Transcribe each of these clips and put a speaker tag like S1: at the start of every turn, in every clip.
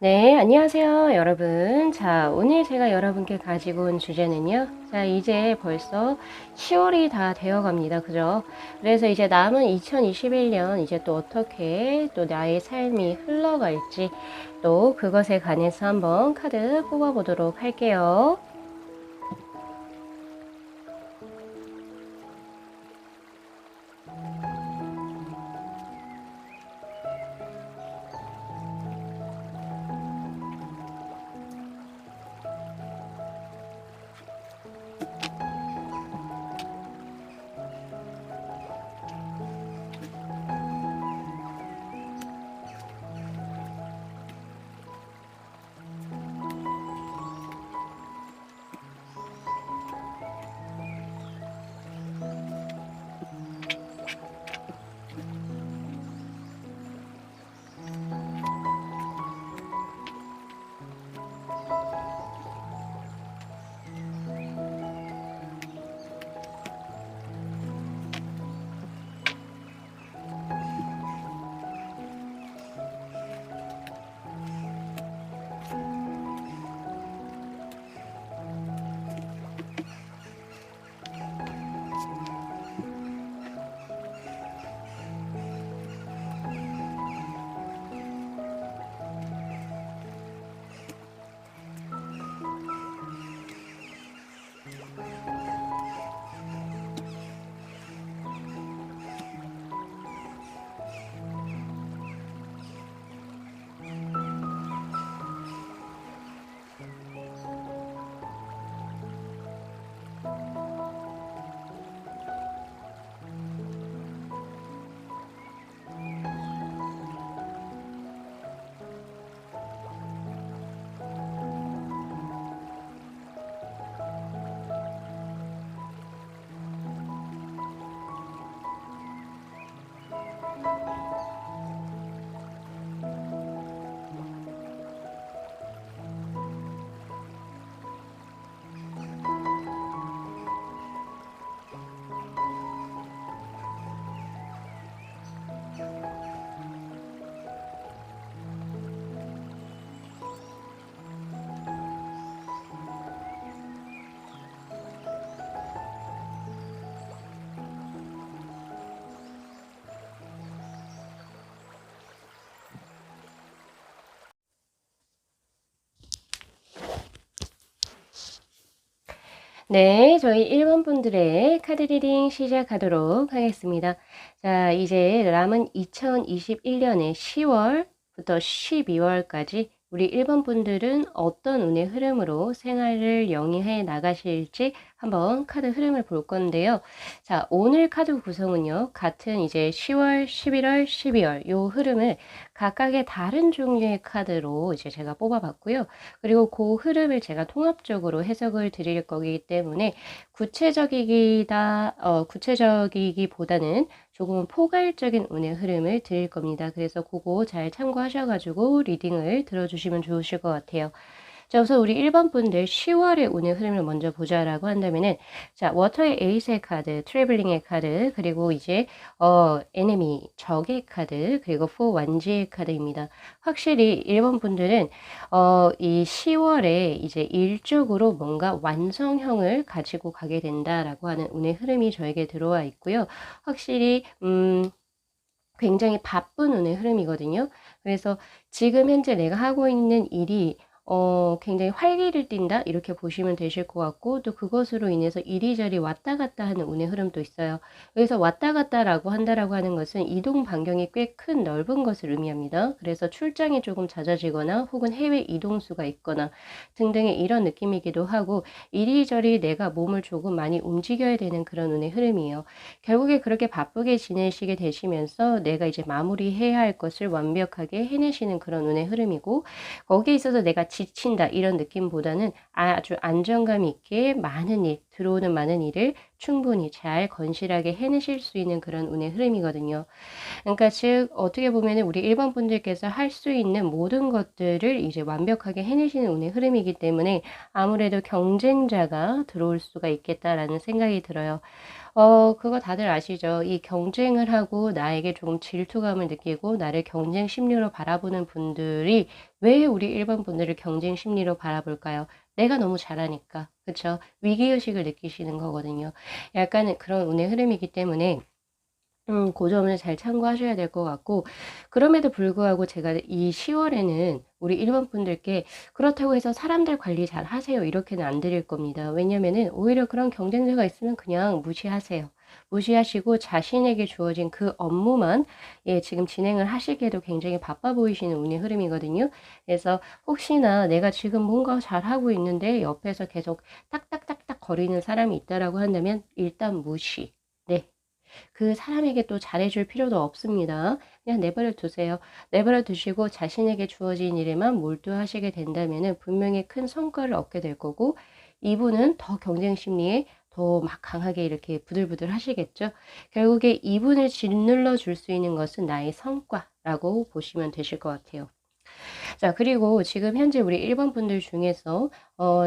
S1: 네, 안녕하세요, 여러분. 자, 오늘 제가 여러분께 가지고 온 주제는요. 자, 이제 벌써 10월이 다 되어 갑니다. 그죠? 그래서 이제 남은 2021년 이제 또 어떻게 또 나의 삶이 흘러갈지 또 그것에 관해서 한번 카드 뽑아보도록 할게요. 네, 저희 1번 분들의 카드 리딩 시작하도록 하겠습니다. 자, 이제 남은 2021년의 10월부터 12월까지 우리 1번 분들은 어떤 운의 흐름으로 생활을 영위해 나가실지 한번 카드 흐름을 볼 건데요. 자, 오늘 카드 구성은요. 같은 이제 10월, 11월, 12월 요 흐름을 각각의 다른 종류의 카드로 이제 제가 뽑아봤고요. 그리고 그 흐름을 제가 통합적으로 해석을 드릴 거기 때문에 구체적이기보다는 조금 포괄적인 운의 흐름을 드릴 겁니다. 그래서 그거 잘 참고하셔가지고 리딩을 들어주시면 좋으실 것 같아요. 자, 우선 우리 1번 분들 10월의 운의 흐름을 먼저 보자라고 한다면은, 자, 워터의 에이스의 카드, 트래블링의 카드, 그리고 이제, 에네미, 적의 카드, 그리고 포 완지의 카드입니다. 확실히 1번 분들은, 이 10월에 이제 일적으로 뭔가 완성형을 가지고 가게 된다라고 하는 운의 흐름이 저에게 들어와 있고요. 확실히, 굉장히 바쁜 운의 흐름이거든요. 그래서 지금 현재 내가 하고 있는 일이 굉장히 활기를 띈다 이렇게 보시면 되실 것 같고 또 그것으로 인해서 이리저리 왔다 갔다 하는 운의 흐름도 있어요. 여기서 왔다 갔다라고 한다라고 하는 것은 이동 반경이 꽤 큰 넓은 것을 의미합니다. 그래서 출장이 조금 잦아지거나 혹은 해외 이동수가 있거나 등등의 이런 느낌이기도 하고 이리저리 내가 몸을 조금 많이 움직여야 되는 그런 운의 흐름이에요. 결국에 그렇게 바쁘게 지내시게 되시면서 내가 이제 마무리해야 할 것을 완벽하게 해내시는 그런 운의 흐름이고 거기에 있어서 내가 지친다 이런 느낌보다는 아주 안정감 있게 많은 일, 들어오는 많은 일을 충분히 잘 건실하게 해내실 수 있는 그런 운의 흐름이거든요. 그러니까 즉 어떻게 보면은 우리 1번 분들께서 할 수 있는 모든 것들을 이제 완벽하게 해내시는 운의 흐름이기 때문에 아무래도 '경쟁자가 들어올 수가 있겠다.'라는 생각이 들어요. 그거 다들 아시죠? 이 경쟁을 하고 나에게 조금 질투감을 느끼고 나를 경쟁 심리로 바라보는 분들이 왜 우리 일반 분들을 경쟁 심리로 바라볼까요? 내가 너무 잘하니까. 그쵸? 위기의식을 느끼시는 거거든요. 약간 그런 운의 흐름이기 때문에 그 점을 잘 참고하셔야 될 것 같고 그럼에도 불구하고 제가 이 10 월에는 우리 일본 분들께 그렇다고 해서 "사람들 관리 잘하세요." 이렇게는 안 드릴 겁니다. 왜냐면은 오히려 그런 경쟁자가 있으면 그냥 무시하세요. 무시하시고 자신에게 주어진 그 업무만 지금 진행을 하시기에도 굉장히 바빠 보이시는 운의 흐름이거든요. 그래서 혹시나 내가 지금 뭔가 잘하고 있는데 옆에서 계속 딱딱딱딱 거리는 사람이 있다라고 한다면 일단 무시. 네. 그 사람에게 또 잘해 줄 필요도 없습니다. 그냥 내버려 두세요. 내버려 두시고 자신에게 주어진 일에만 몰두하시게 된다면은 분명히 큰 성과를 얻게 될 거고 이분은 더 경쟁 심리에 더 막 강하게 이렇게 부들부들 하시겠죠. 결국에 이분을 짓눌러 줄 수 있는 것은 나의 성과라고 보시면 되실 것 같아요. 자 그리고 지금 현재 우리 1번 분들 중에서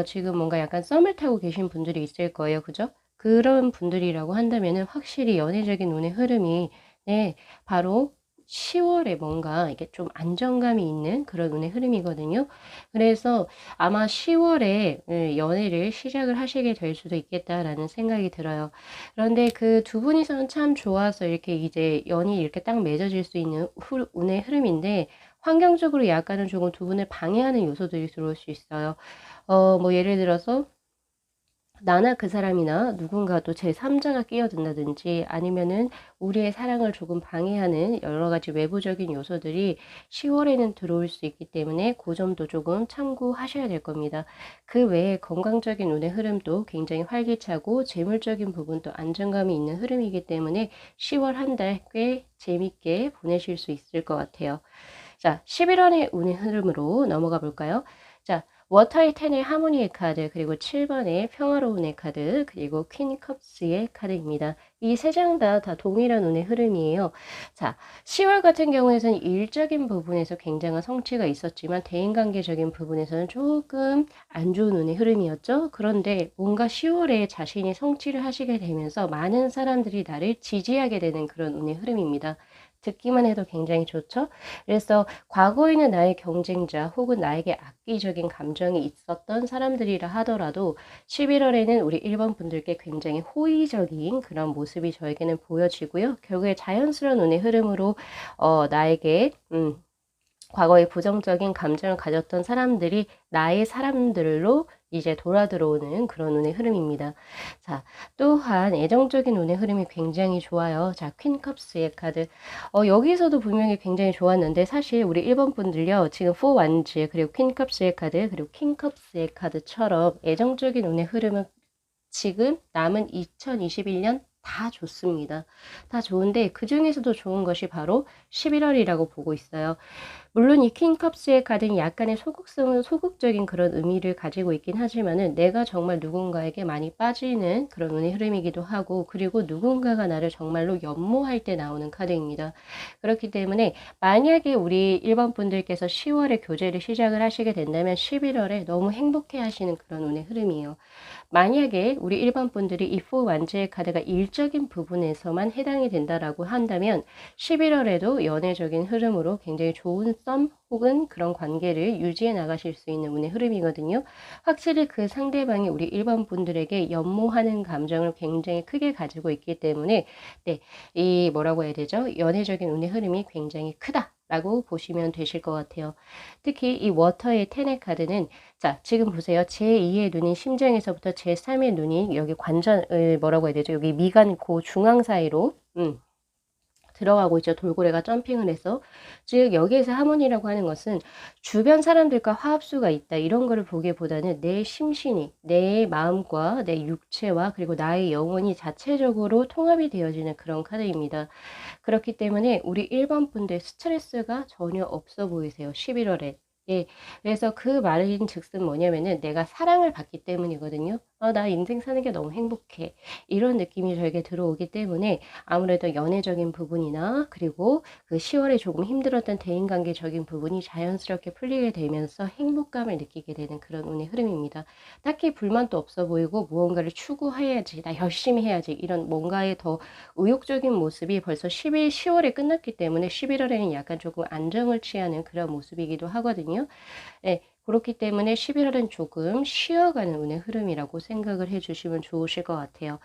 S1: 지금 뭔가 약간 썸을 타고 계신 분들이 있을 거예요. 그죠? 그런 분들이라고 한다면은 확실히 연애적인 운의 흐름이 바로 10 월에 뭔가 이게 좀 안정감이 있는 그런 운의 흐름이거든요. 그래서 아마 10 월에 연애를 시작을 하시게 될 수도 있겠다라는 생각이 들어요. 그런데 그 두 분이서는 참 좋아서 이렇게 이제 연이 이렇게 딱 맺어질 수 있는 운의 흐름인데 환경적으로 약간은 조금 두 분을 방해하는 요소들이 들어올 수 있어요. 뭐 예를 들어서 나나 그 사람이나 누군가 또 제3 자가 끼어든다든지 아니면은 우리의 사랑을 조금 방해하는 여러 가지 외부적인 요소들이 10 월에는 들어올 수 있기 때문에 그 점도 조금 참고하셔야 될 겁니다. 그 외에 건강적인 운의 흐름도 굉장히 활기차고 재물적인 부분도 안정감이 있는 흐름이기 때문에 10월 한 달 꽤 재밌게 보내실 수 있을 것 같아요. 자 11 월의 운의 흐름으로 넘어가 볼까요? 자 워터의 10의 하모니의 카드 그리고 7 번의 평화로운의 카드 그리고 퀸 컵스의 카드입니다. 이 세 장 다 동일한 운의 흐름이에요. 자 10월 같은 경우에는 일적인 부분에서 굉장한 성취가 있었지만 대인관계적인 부분에서는 조금 안 좋은 운의 흐름이었죠. 그런데 뭔가 10 월에 자신이 성취를 하시게 되면서 많은 사람들이 나를 지지하게 되는 그런 운의 흐름입니다. 듣기만 해도 굉장히 좋죠. 그래서 과거에는 나의 경쟁자 혹은 나에게 악의적인 감정이 있었던 사람들이라 하더라도 11 월에는 우리 1번 분들께 굉장히 호의적인 그런 모습이 저에게는 보여지고요. 결국에 자연스러운 운의 흐름으로 나에게 과거에 부정적인 감정을 가졌던 사람들이 나의 사람들로 이제 돌아들어오는 그런 운의 흐름입니다. 자, 또한 애정적인 운의 흐름이 굉장히 좋아요. 자, 퀸 컵스의 카드. 여기서도 분명히 굉장히 좋았는데 사실 우리 1번 분들요. 지금 4 완즈 그리고 퀸 컵스의 카드 그리고 킹 컵스의 카드처럼 애정적인 운의 흐름은 지금 남은 2021년 다 좋습니다. 다 좋은데 그중에서도 좋은 것이 바로 11 월이라고 보고 있어요. 물론 이 킹컵스의 카드는 약간의 소극적인 그런 의미를 가지고 있긴 하지만은 내가 정말 누군가에게 많이 빠지는 그런 운의 흐름이기도 하고 그리고 누군가가 나를 정말로 연모할 때 나오는 카드입니다. 그렇기 때문에 만약에 우리 1번 분들께서 10 월에 교제를 시작을 하시게 된다면 11 월에 너무 행복해 하시는 그런 운의 흐름이에요. 만약에 우리 1번 분들이 이 4 완즈의 카드가 일적인 부분에서만 해당이 된다라고 한다면 11 월에도 연애적인 흐름으로 굉장히 좋은 썸 혹은 그런 관계를 유지해 나가실 수 있는 운의 흐름이거든요. 확실히 그 상대방이 우리 1번 분들에게 연모하는 감정을 굉장히 크게 가지고 있기 때문에 이 뭐라고 해야 되죠? 연애적인 운의 흐름이 굉장히 크다라고 보시면 되실 것 같아요. 특히 이 워터의 테네 카드는 자 지금 보세요. 제2의 눈인 심장에서부터 제3의 눈인 여기 관전을 뭐라고 해야 되죠? 여기 미간 고 중앙 사이로 들어가고 있죠. 돌고래가 점핑을 해서. 즉 여기에서 하모니라고 하는 것은 주변 사람들과 화합수가 있다 이런 거를 보기보다는 내 심신이 내 마음과 내 육체와 그리고 나의 영혼이 자체적으로 통합이 되어지는 그런 카드입니다. 그렇기 때문에 우리 1번 분들 스트레스가 전혀 없어 보이세요. 11 월에. 예. 그래서 그 말인즉슨 뭐냐면은 내가 사랑을 받기 때문이거든요. 아, 나 인생 사는 게 너무 행복해. 이런 느낌이 저에게 들어오기 때문에 아무래도 연애적인 부분이나 그리고 그 10월에 조금 힘들었던 대인관계적인 부분이 자연스럽게 풀리게 되면서 행복감을 느끼게 되는 그런 운의 흐름입니다. 딱히 불만도 없어 보이고 무언가를 추구해야지, 나 열심히 해야지 이런 뭔가에 더 의욕적인 모습이 벌써 10월에 끝났기 때문에 11월에는 약간 조금 안정을 취하는 그런 모습이기도 하거든요. 예. 그렇기 때문에 11월은 조금 쉬어가는 운의 흐름이라고 생각을 해 주시면 좋으실 것 같아요.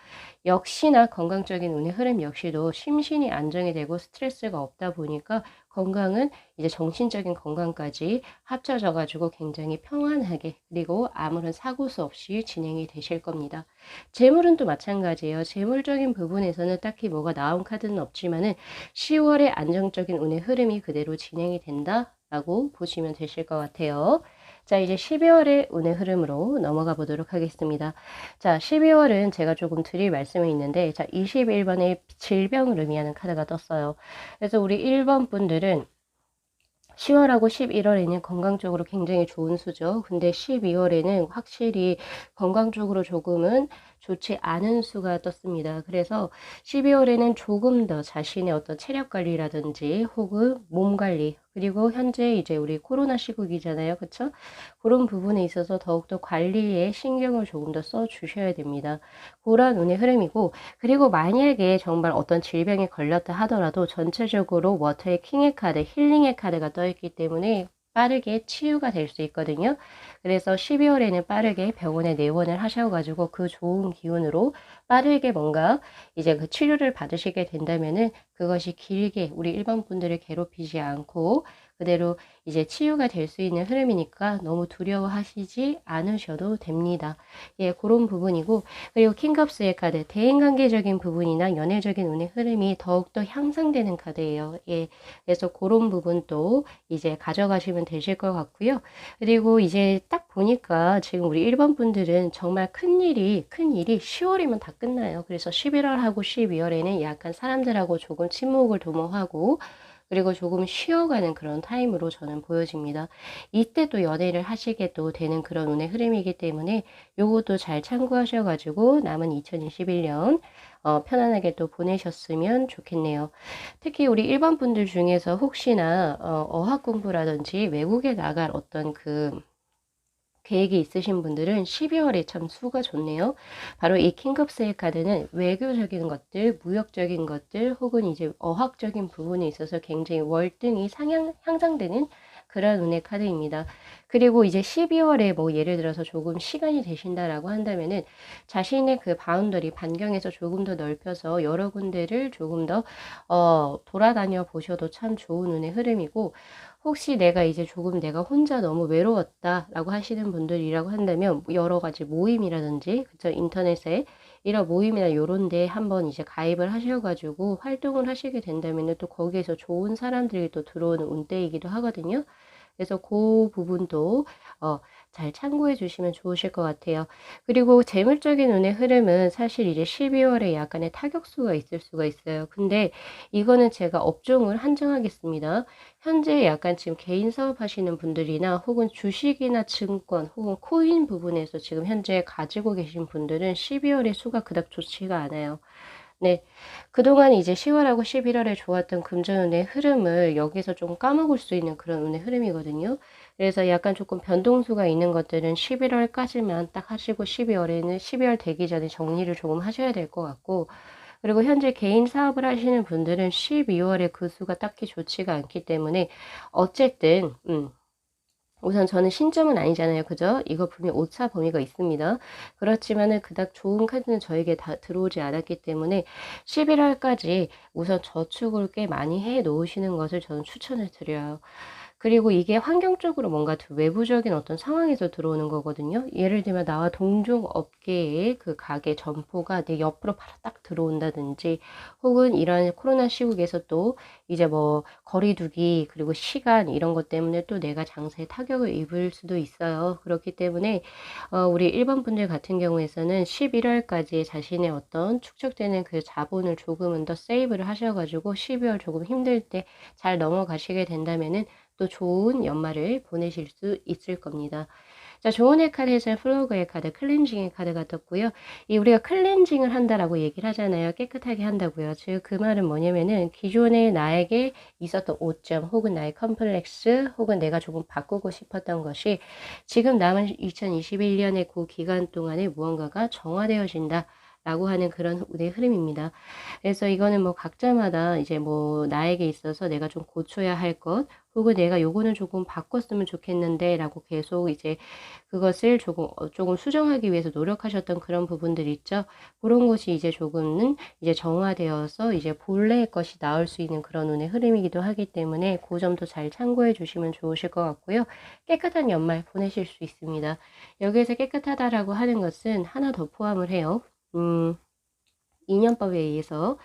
S1: 역시나 건강적인 운의 흐름 역시도 심신이 안정이 되고 스트레스가 없다 보니까 건강은 이제 정신적인 건강까지 합쳐져 가지고 굉장히 평안하게 그리고 아무런 사고수 없이 진행이 되실 겁니다. 재물은 또 마찬가지예요. 재물적인 부분에서는 딱히 뭐가 나온 카드는 없지만은 10월에 안정적인 운의 흐름이 그대로 진행이 된다라고 보시면 되실 것 같아요. 자, 이제 12월의 운의 흐름으로 넘어가 보도록 하겠습니다. 자, 12월은 제가 조금 드릴 말씀이 있는데, 자, 21번의 질병을 의미하는 카드가 떴어요. 그래서 우리 1번 분들은 10월하고 11월에는 건강적으로 굉장히 좋은 수죠. 근데 12월에는 확실히 건강적으로 조금은 좋지 않은 수가 떴습니다. 그래서 12월에는 조금 더 자신의 어떤 체력 관리라든지 혹은 몸 관리 그리고 현재 이제 우리 코로나 시국이잖아요. 그쵸? 그런 부분에 있어서 더욱더 관리에 신경을 조금 더 써 주셔야 됩니다. 그런 운의 흐름이고 그리고 만약에 정말 어떤 질병에 걸렸다 하더라도 전체적으로 워터의 킹의 카드, 힐링의 카드가 떠 있기 때문에 빠르게 치유가 될 수 있거든요. 그래서 12월에는 빠르게 병원에 내원을 하셔가지고 그 좋은 기운으로 빠르게 뭔가 이제 그 치료를 받으시게 된다면은 그것이 길게 우리 일반 분들을 괴롭히지 않고 그대로 이제 치유가 될 수 있는 흐름이니까 너무 두려워하시지 않으셔도 됩니다. 예, 그런 부분이고 그리고 킹컵스의 카드, 대인관계적인 부분이나 연애적인 운의 흐름이 더욱더 향상되는 카드예요. 예, 그래서 그런 부분도 이제 가져가시면 되실 것 같고요. 그리고 이제 딱 보니까 지금 우리 1번 분들은 정말 큰일이 10월이면 다 끝나요. 그래서 11월하고 12월에는 약간 사람들하고 조금 친목을 도모하고 그리고 조금 쉬어가는 그런 타임으로 저는 보여집니다. 이때 또 연애를 하시게 또 되는 그런 운의 흐름이기 때문에 요것도 잘 참고하셔가지고 남은 2021년 편안하게 또 보내셨으면 좋겠네요. 특히 우리 일반 분들 중에서 혹시나 어학 공부라든지 외국에 나갈 어떤 그 계획이 있으신 분들은 12월에 참 수가 좋네요. 바로 이 킹컵스의 카드는 외교적인 것들, 무역적인 것들, 혹은 이제 어학적인 부분에 있어서 굉장히 월등히 향상되는 그런 운의 카드입니다. 그리고 이제 12월에 뭐 예를 들어서 조금 시간이 되신다라고 한다면은 자신의 그 바운더리, 반경에서 조금 더 넓혀서 여러 군데를 조금 더 돌아다녀 보셔도 참 좋은 운의 흐름이고 혹시 내가 이제 조금 내가 혼자 너무 외로웠다라고 하시는 분들이라고 한다면 여러 가지 모임이라든지 그쵸 인터넷에 이런 모임이나 요런 데 한번 이제 가입을 하셔가지고 활동을 하시게 된다면 또 거기에서 좋은 사람들이 또 들어오는 운대이기도 하거든요. 그래서 그 부분도 잘 참고해 주시면 좋으실 것 같아요. 그리고 재물적인 운의 흐름은 사실 이제 12월에 약간의 타격수가 있을 수가 있어요. 근데 이거는 제가 업종을 한정하겠습니다. 현재 약간 지금 개인 사업하시는 분들이나 혹은 주식이나 증권 혹은 코인 부분에서 지금 현재 가지고 계신 분들은 12월의 수가 그닥 좋지가 않아요. 네. 그동안 이제 10월하고 11월에 좋았던 금전운의 흐름을 여기서 좀 까먹을 수 있는 그런 운의 흐름이거든요. 그래서 약간 조금 변동수가 있는 것들은 11월까지만 딱 하시고 12월에는 12월 되기 전에 정리를 조금 하셔야 될 것 같고 그리고 현재 개인 사업을 하시는 분들은 12월에 그 수가 딱히 좋지가 않기 때문에 어쨌든 우선 저는 신점은 아니잖아요. 그죠? 이거 분명 오차 범위가 있습니다. 그렇지만은 그닥 좋은 카드는 저에게 다 들어오지 않았기 때문에 11월까지 우선 저축을 꽤 많이 해 놓으시는 것을 저는 추천을 드려요. 그리고 이게 환경적으로 뭔가 외부적인 어떤 상황에서 들어오는 거거든요. 예를 들면 나와 동종 업계의 그 가게 점포가 내 옆으로 바로 딱 들어온다든지 혹은 이런 코로나 시국에서 또 이제 뭐 거리두기 그리고 시간 이런 것 때문에 또 내가 장사에 타격을 입을 수도 있어요. 그렇기 때문에 우리 일반 분들 같은 경우에서는 11월까지 자신의 어떤 축적되는 그 자본을 조금은 더 세이브를 하셔가지고 12월 조금 힘들 때 잘 넘어가시게 된다면은 또 좋은 연말을 보내실 수 있을 겁니다. 자, 조언의 카드에서는 플로그의 카드, 클렌징의 카드가 떴고요. 이 우리가 클렌징을 한다라고 얘기를 하잖아요. 깨끗하게 한다고요. 즉, 그 말은 뭐냐면은 기존에 나에게 있었던 오점, 혹은 나의 컴플렉스, 혹은 내가 조금 바꾸고 싶었던 것이 지금 남은 2021년의 그 기간 동안에 무언가가 정화되어진다. 라고 하는 그런 운의 흐름입니다. 그래서 이거는 뭐 각자마다 이제 뭐 나에게 있어서 내가 좀 고쳐야 할 것, 혹은 내가 요거는 조금 바꿨으면 좋겠는데 라고 계속 이제 그것을 조금 수정하기 위해서 노력하셨던 그런 부분들 있죠. 그런 것이 이제 조금은 이제 정화되어서 이제 본래의 것이 나올 수 있는 그런 운의 흐름이기도 하기 때문에 그 점도 잘 참고해 주시면 좋으실 것 같고요. 깨끗한 연말 보내실 수 있습니다. 여기에서 깨끗하다라고 하는 것은 하나 더 포함을 해요. 인연법에 의해서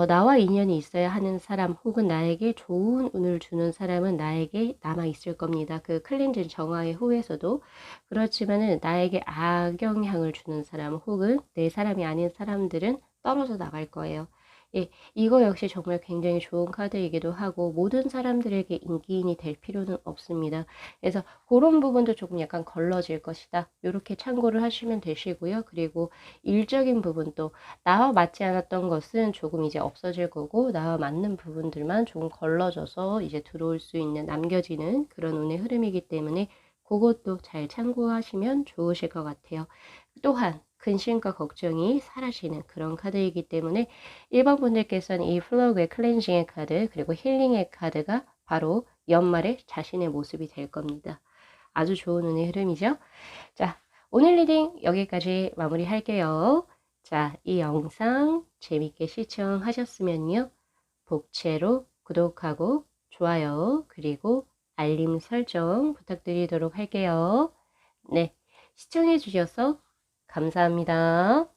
S1: 나와 인연이 있어야 하는 사람, 혹은 나에게 좋은 운을 주는 사람은 나에게 남아 있을 겁니다. 그 클렌징 정화의 후에서도. 그렇지만은 나에게 악영향을 주는 사람, 혹은 내 사람이 아닌 사람들은 떨어져 나갈 거예요. 예, 이거 역시 정말 굉장히 좋은 카드이기도 하고 모든 사람들에게 인기인이 될 필요는 없습니다. 그래서 그런 부분도 조금 약간 걸러질 것이다. 이렇게 참고를 하시면 되시고요. 그리고 일적인 부분도 나와 맞지 않았던 것은 조금 이제 없어질 거고, 나와 맞는 부분들만 조금 걸러져서 이제 들어올 수 있는, 남겨지는 그런 운의 흐름이기 때문에 그것도 잘 참고하시면 좋으실 것 같아요. 또한 근심과 걱정이 사라지는 그런 카드이기 때문에 1번 분들께서는 이 플러그의 클렌징의 카드, 그리고 힐링의 카드가 바로 연말에 자신의 모습이 될 겁니다. 아주 좋은 운의 흐름이죠. 자, 오늘 리딩 여기까지 마무리할게요. 자, 이 영상 재밌게 시청하셨으면요, 복채로 구독하고 좋아요, 그리고 알림 설정 부탁드리도록 할게요. 네, 시청해 주셔서 감사합니다.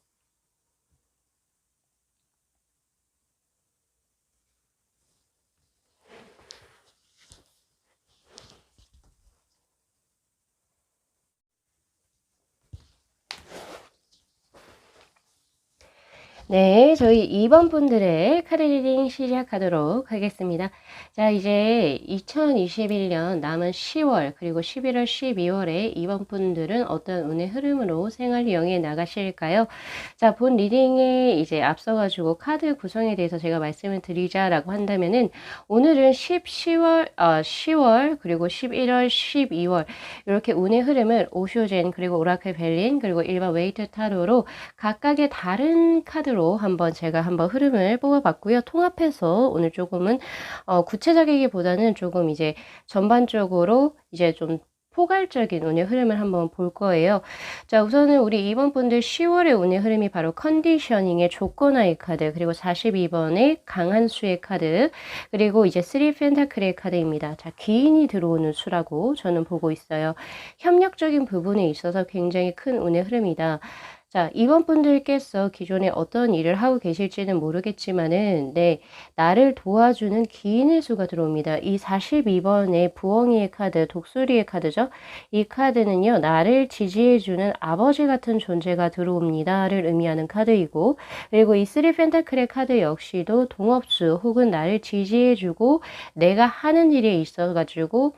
S1: 네, 저희 2번 분들의 카드 리딩 시작하도록 하겠습니다. 자, 이제 2021년 남은 10월, 그리고 11월, 12월에 2번 분들은 어떤 운의 흐름으로 생활 영위에 나가실까요? 자, 본 리딩에 이제 앞서가지고 카드 구성에 대해서 제가 말씀을 드리자라고 한다면은, 오늘은 10월, 그리고 11월, 12월, 이렇게 운의 흐름을 오쇼젠, 그리고 오라클 벨린, 그리고 일반 웨이트 타로로 각각의 다른 카드로 한번 제가 한번 흐름을 뽑아봤고요. 통합해서 오늘 조금은 구체적이기보다는 조금 이제 전반적으로 이제 좀 포괄적인 운의 흐름을 한번 볼 거예요. 자, 우선은 우리 2번 분들 10월의 운의 흐름이 바로 컨디셔닝의 조건하의 카드, 그리고 42번의 강한 수의 카드, 그리고 이제 3 펜타클의 카드입니다. 자, 기인이 들어오는 수라고 저는 보고 있어요. 협력적인 부분에 있어서 굉장히 큰 운의 흐름이다. 자, 이번 분들께서 기존에 어떤 일을 하고 계실지는 모르겠지만은, 네, 나를 도와주는 기인의 수가 들어옵니다. 이 42번의 부엉이의 카드, 독수리의 카드죠. 이 카드는요, 나를 지지해주는 아버지 같은 존재가 들어옵니다를 의미하는 카드이고, 그리고 이 3 펜타클의 카드 역시도 동업수, 혹은 나를 지지해주고 내가 하는 일에 있어가지고,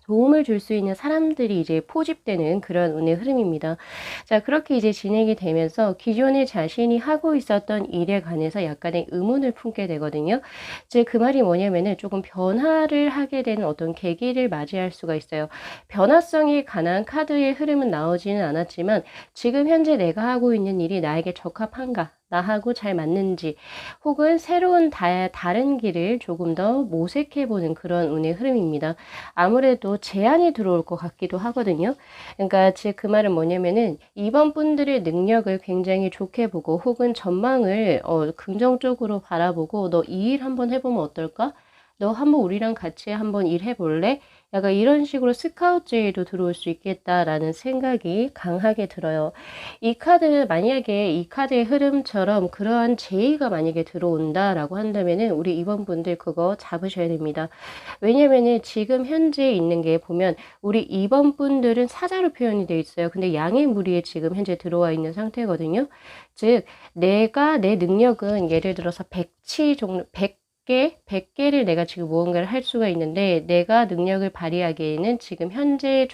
S1: 도움을 줄 수 있는 사람들이 이제 포집되는 그런 운의 흐름입니다. 자, 그렇게 이제 진행이 되면서 기존에 자신이 하고 있었던 일에 관해서 약간의 의문을 품게 되거든요. 즉, 그 말이 뭐냐면은 조금 변화를 하게 되는 어떤 계기를 맞이할 수가 있어요. 변화성이 강한 카드의 흐름은 나오지는 않았지만, 지금 현재 내가 하고 있는 일이 나에게 적합한가? 나하고 잘 맞는지, 혹은 새로운 다른 길을 조금 더 모색해보는 그런 운의 흐름입니다. 아무래도 제안이 들어올 것 같기도 하거든요. 그러니까 즉 그 말은 뭐냐면은 이번 분들의 능력을 굉장히 좋게 보고, 혹은 전망을 긍정적으로 바라보고, 너 이 일 한번 해보면 어떨까? 너 한번 우리랑 같이 한번 일해볼래? 약간 이런 식으로 스카우트 제의도 들어올 수 있겠다라는 생각이 강하게 들어요. 이 카드, 만약에 이 카드의 흐름처럼 그러한 제의가 만약에 들어온다라고 한다면은 우리 이번 분들 그거 잡으셔야 됩니다. 왜냐면은 지금 현재 있는 게 보면 우리 이번 분들은 사자로 표현이 되어 있어요. 근데 양의 무리에 지금 현재 들어와 있는 상태거든요. 즉, 내가 내 능력은 예를 들어서 100치 정도, 100개를 내가 지금 무언가를 할 수가 있는데 내가 능력을 발휘하기에는 지금 현재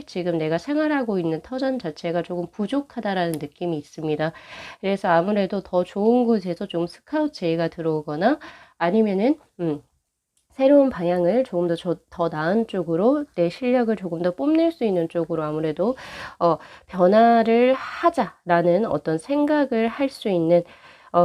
S1: 지금 내가 생활하고 있는 터전 자체가 조금 부족하다라는 느낌이 있습니다. 그래서 아무래도 더 좋은 곳에서 좀 스카우트 제의가 들어오거나 아니면은 새로운 방향을 조금 더 나은 쪽으로 내 실력을 조금 더 뽐낼 수 있는 쪽으로 아무래도 변화를 하자라는 어떤 생각을 할 수 있는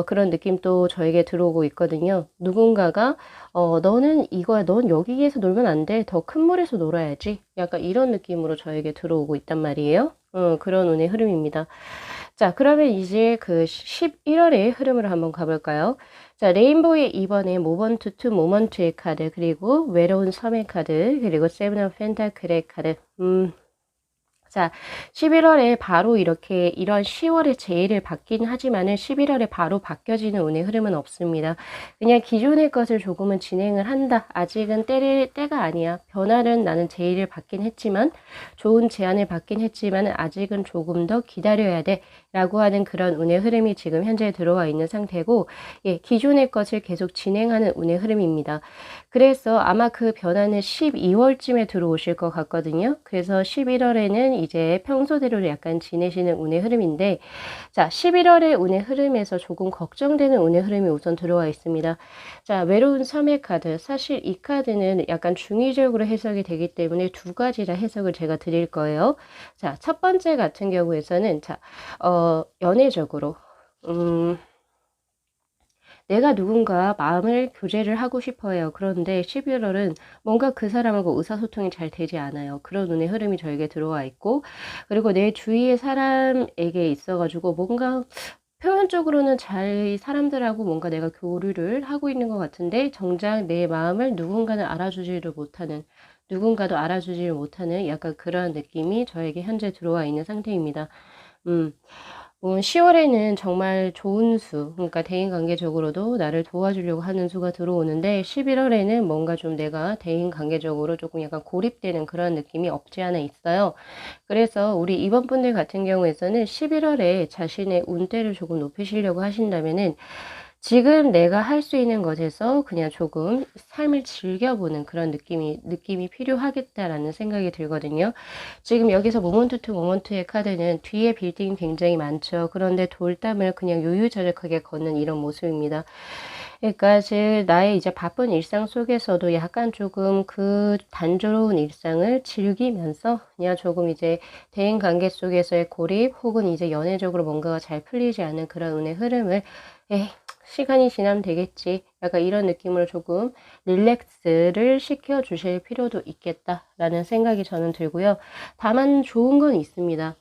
S1: 그런 느낌도 저에게 들어오고 있거든요. 누군가가 너는 이거야. 넌 여기에서 놀면 안 돼. 더 큰 물에서 놀아야지. 약간 이런 느낌으로 저에게 들어오고 있단 말이에요. 그런 운의 흐름입니다. 자, 그러면 이제 그 11월의 흐름으로 한번 가볼까요? 자, 레인보우의 이번에 모먼트 투 모먼트의 카드, 그리고 외로운 섬의 카드, 그리고 세븐 오브 펜타클의 카드. 자, 11월에 바로 이렇게 이런 10월의 제의를 받긴 하지만은 11월에 바로 바뀌어지는 운의 흐름은 없습니다. 그냥 기존의 것을 조금은 진행을 한다. 아직은 때가 아니야. 변화는 나는 제의를 받긴 했지만, 좋은 제안을 받긴 했지만 아직은 조금 더 기다려야 돼. 라고 하는 그런 운의 흐름이 지금 현재 들어와 있는 상태고, 예, 기존의 것을 계속 진행하는 운의 흐름입니다. 그래서 아마 그 변화는 12월쯤에 들어오실 것 같거든요. 그래서 11월에는 이제 평소대로 약간 지내시는 운의 흐름인데, 자, 11월의 운의 흐름에서 조금 걱정되는 운의 흐름이 우선 들어와 있습니다. 자, 외로운 섬의 카드. 사실 이 카드는 약간 중의적으로 해석이 되기 때문에 두 가지라 해석을 제가 드릴 거예요. 자, 첫 번째 같은 경우에서는, 자, 연애적으로, 내가 누군가 마음을 교제를 하고 싶어요. 그런데 11월은 뭔가 그 사람하고 의사소통이 잘 되지 않아요. 그런 운의 흐름이 저에게 들어와 있고, 그리고 내 주위의 사람에게 있어가지고 뭔가 표면적으로는 잘 사람들하고 뭔가 내가 교류를 하고 있는 것 같은데 정작 내 마음을 누군가도 알아주지를 못하는 약간 그런 느낌이 저에게 현재 들어와 있는 상태입니다. 10월에는 정말 좋은 수, 그러니까 대인관계적으로도 나를 도와주려고 하는 수가 들어오는데 11월에는 뭔가 좀 내가 대인관계적으로 조금 약간 고립되는 그런 느낌이 없지 않아 있어요. 그래서 우리 이번 분들 같은 경우에서는 11월에 자신의 운대를 조금 높이시려고 하신다면은 지금 내가 할 수 있는 것에서 그냥 조금 삶을 즐겨보는 그런 느낌이 필요하겠다라는 생각이 들거든요. 지금 여기서 모먼트 투 모먼트의 카드는 뒤에 빌딩이 굉장히 많죠. 그런데 돌담을 그냥 유유자적하게 걷는 이런 모습입니다. 그러니까 나의 이제 바쁜 일상 속에서도 약간 조금 그 단조로운 일상을 즐기면서 그냥 조금 이제 대인 관계 속에서의 고립 혹은 이제 연애적으로 뭔가가 잘 풀리지 않는 그런 운의 흐름을 시간이 지나면 되겠지. 약간 이런 느낌으로 조금 릴렉스를 시켜 주실 필요도 있겠다라는 생각이 저는 들고요. 다만 좋은 건 있습니다.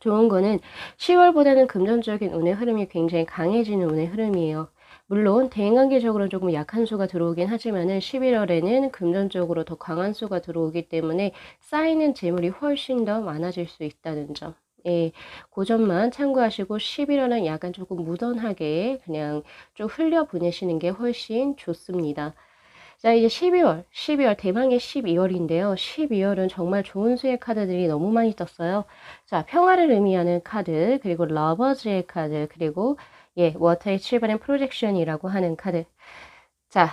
S1: 좋은 거는 10월보다는 금전적인 운의 흐름이 굉장히 강해지는 운의 흐름이에요. 물론 대인관계적으로 조금 약한 수가 들어오긴 하지만은 11월에는 금전적으로 더 강한 수가 들어오기 때문에 쌓이는 재물이 훨씬 더 많아질 수 있다는 점. 예, 그 점만 참고하시고 11월은 약간 조금 무던하게 그냥 좀 흘려 보내시는 게 훨씬 좋습니다. 자, 이제 12월 대망의 12월인데요. 12월은 정말 좋은 수의 카드들이 너무 많이 떴어요. 자, 평화를 의미하는 카드, 그리고 러버즈의 카드, 그리고 워터의 7번의 프로젝션이라고 하는 카드. 자,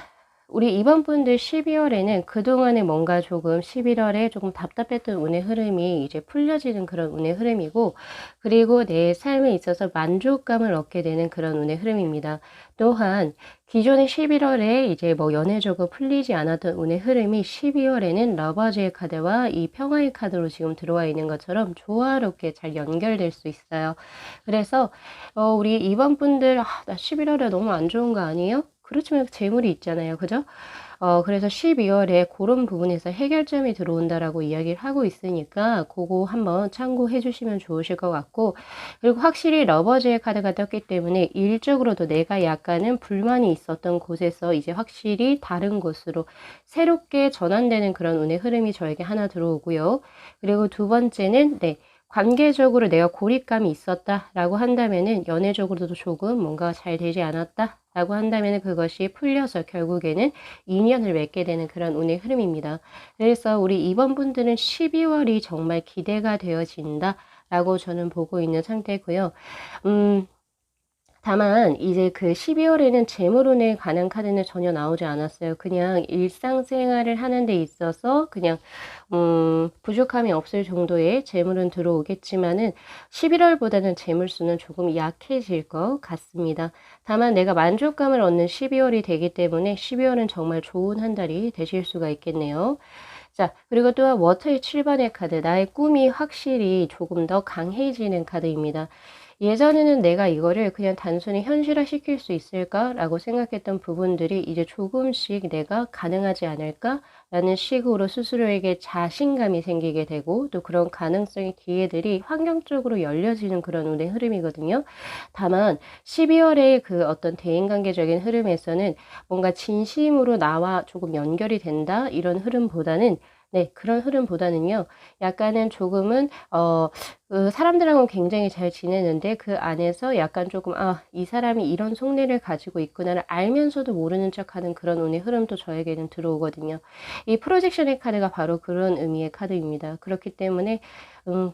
S1: 우리 이번 분들 12월에는 그동안에 뭔가 조금 11월에 조금 답답했던 운의 흐름이 이제 풀려지는 그런 운의 흐름이고, 그리고 내 삶에 있어서 만족감을 얻게 되는 그런 운의 흐름입니다. 또한 기존의 11월에 이제 뭐 연애적으로 풀리지 않았던 운의 흐름이 12월에는 러버즈의 카드와 이 평화의 카드로 지금 들어와 있는 것처럼 조화롭게 잘 연결될 수 있어요. 그래서 우리 이번 분들 나 11월에 너무 안 좋은 거 아니에요? 그렇지만 재물이 있잖아요. 그죠? 그래서 12월에 그런 부분에서 해결점이 들어온다라고 이야기를 하고 있으니까 그거 한번 참고해 주시면 좋으실 것 같고, 그리고 확실히 러버즈의 카드가 떴기 때문에 일적으로도 내가 약간은 불만이 있었던 곳에서 이제 확실히 다른 곳으로 새롭게 전환되는 그런 운의 흐름이 저에게 하나 들어오고요. 그리고 두 번째는 관계적으로 내가 고립감이 있었다라고 한다면은 연애적으로도 조금 뭔가 잘 되지 않았다라고 한다면은 그것이 풀려서 결국에는 인연을 맺게 되는 그런 운의 흐름입니다. 그래서 우리 이번 분들은 12월이 정말 기대가 되어진다라고 저는 보고 있는 상태고요. 다만 이제 그 12월에는 재물운에 관한 카드는 전혀 나오지 않았어요. 그냥 일상생활을 하는 데 있어서 그냥 부족함이 없을 정도의 재물은 들어오겠지만은 11월보다는 재물수는 조금 약해질 것 같습니다. 다만 내가 만족감을 얻는 12월이 되기 때문에 12월은 정말 좋은 한 달이 되실 수가 있겠네요. 자, 그리고 또한 워터의 7번의 카드, 나의 꿈이 확실히 조금 더 강해지는 카드입니다. 예전에는 내가 이거를 그냥 단순히 현실화 시킬 수 있을까라고 생각했던 부분들이 이제 조금씩 내가 가능하지 않을까라는 식으로 스스로에게 자신감이 생기게 되고, 또 그런 가능성의 기회들이 환경적으로 열려지는 그런 운의 흐름이거든요. 다만 12월의 그 어떤 대인관계적인 흐름에서는 뭔가 진심으로 나와 조금 연결이 된다 이런 흐름보다는, 네, 그런 흐름보다는요, 약간은 조금은 그 사람들하고 굉장히 잘 지내는데 그 안에서 약간 조금 이 사람이 이런 속내를 가지고 있구나를 알면서도 모르는 척하는 그런 운의 흐름도 저에게는 들어오거든요. 이 프로젝션의 카드가 바로 그런 의미의 카드입니다. 그렇기 때문에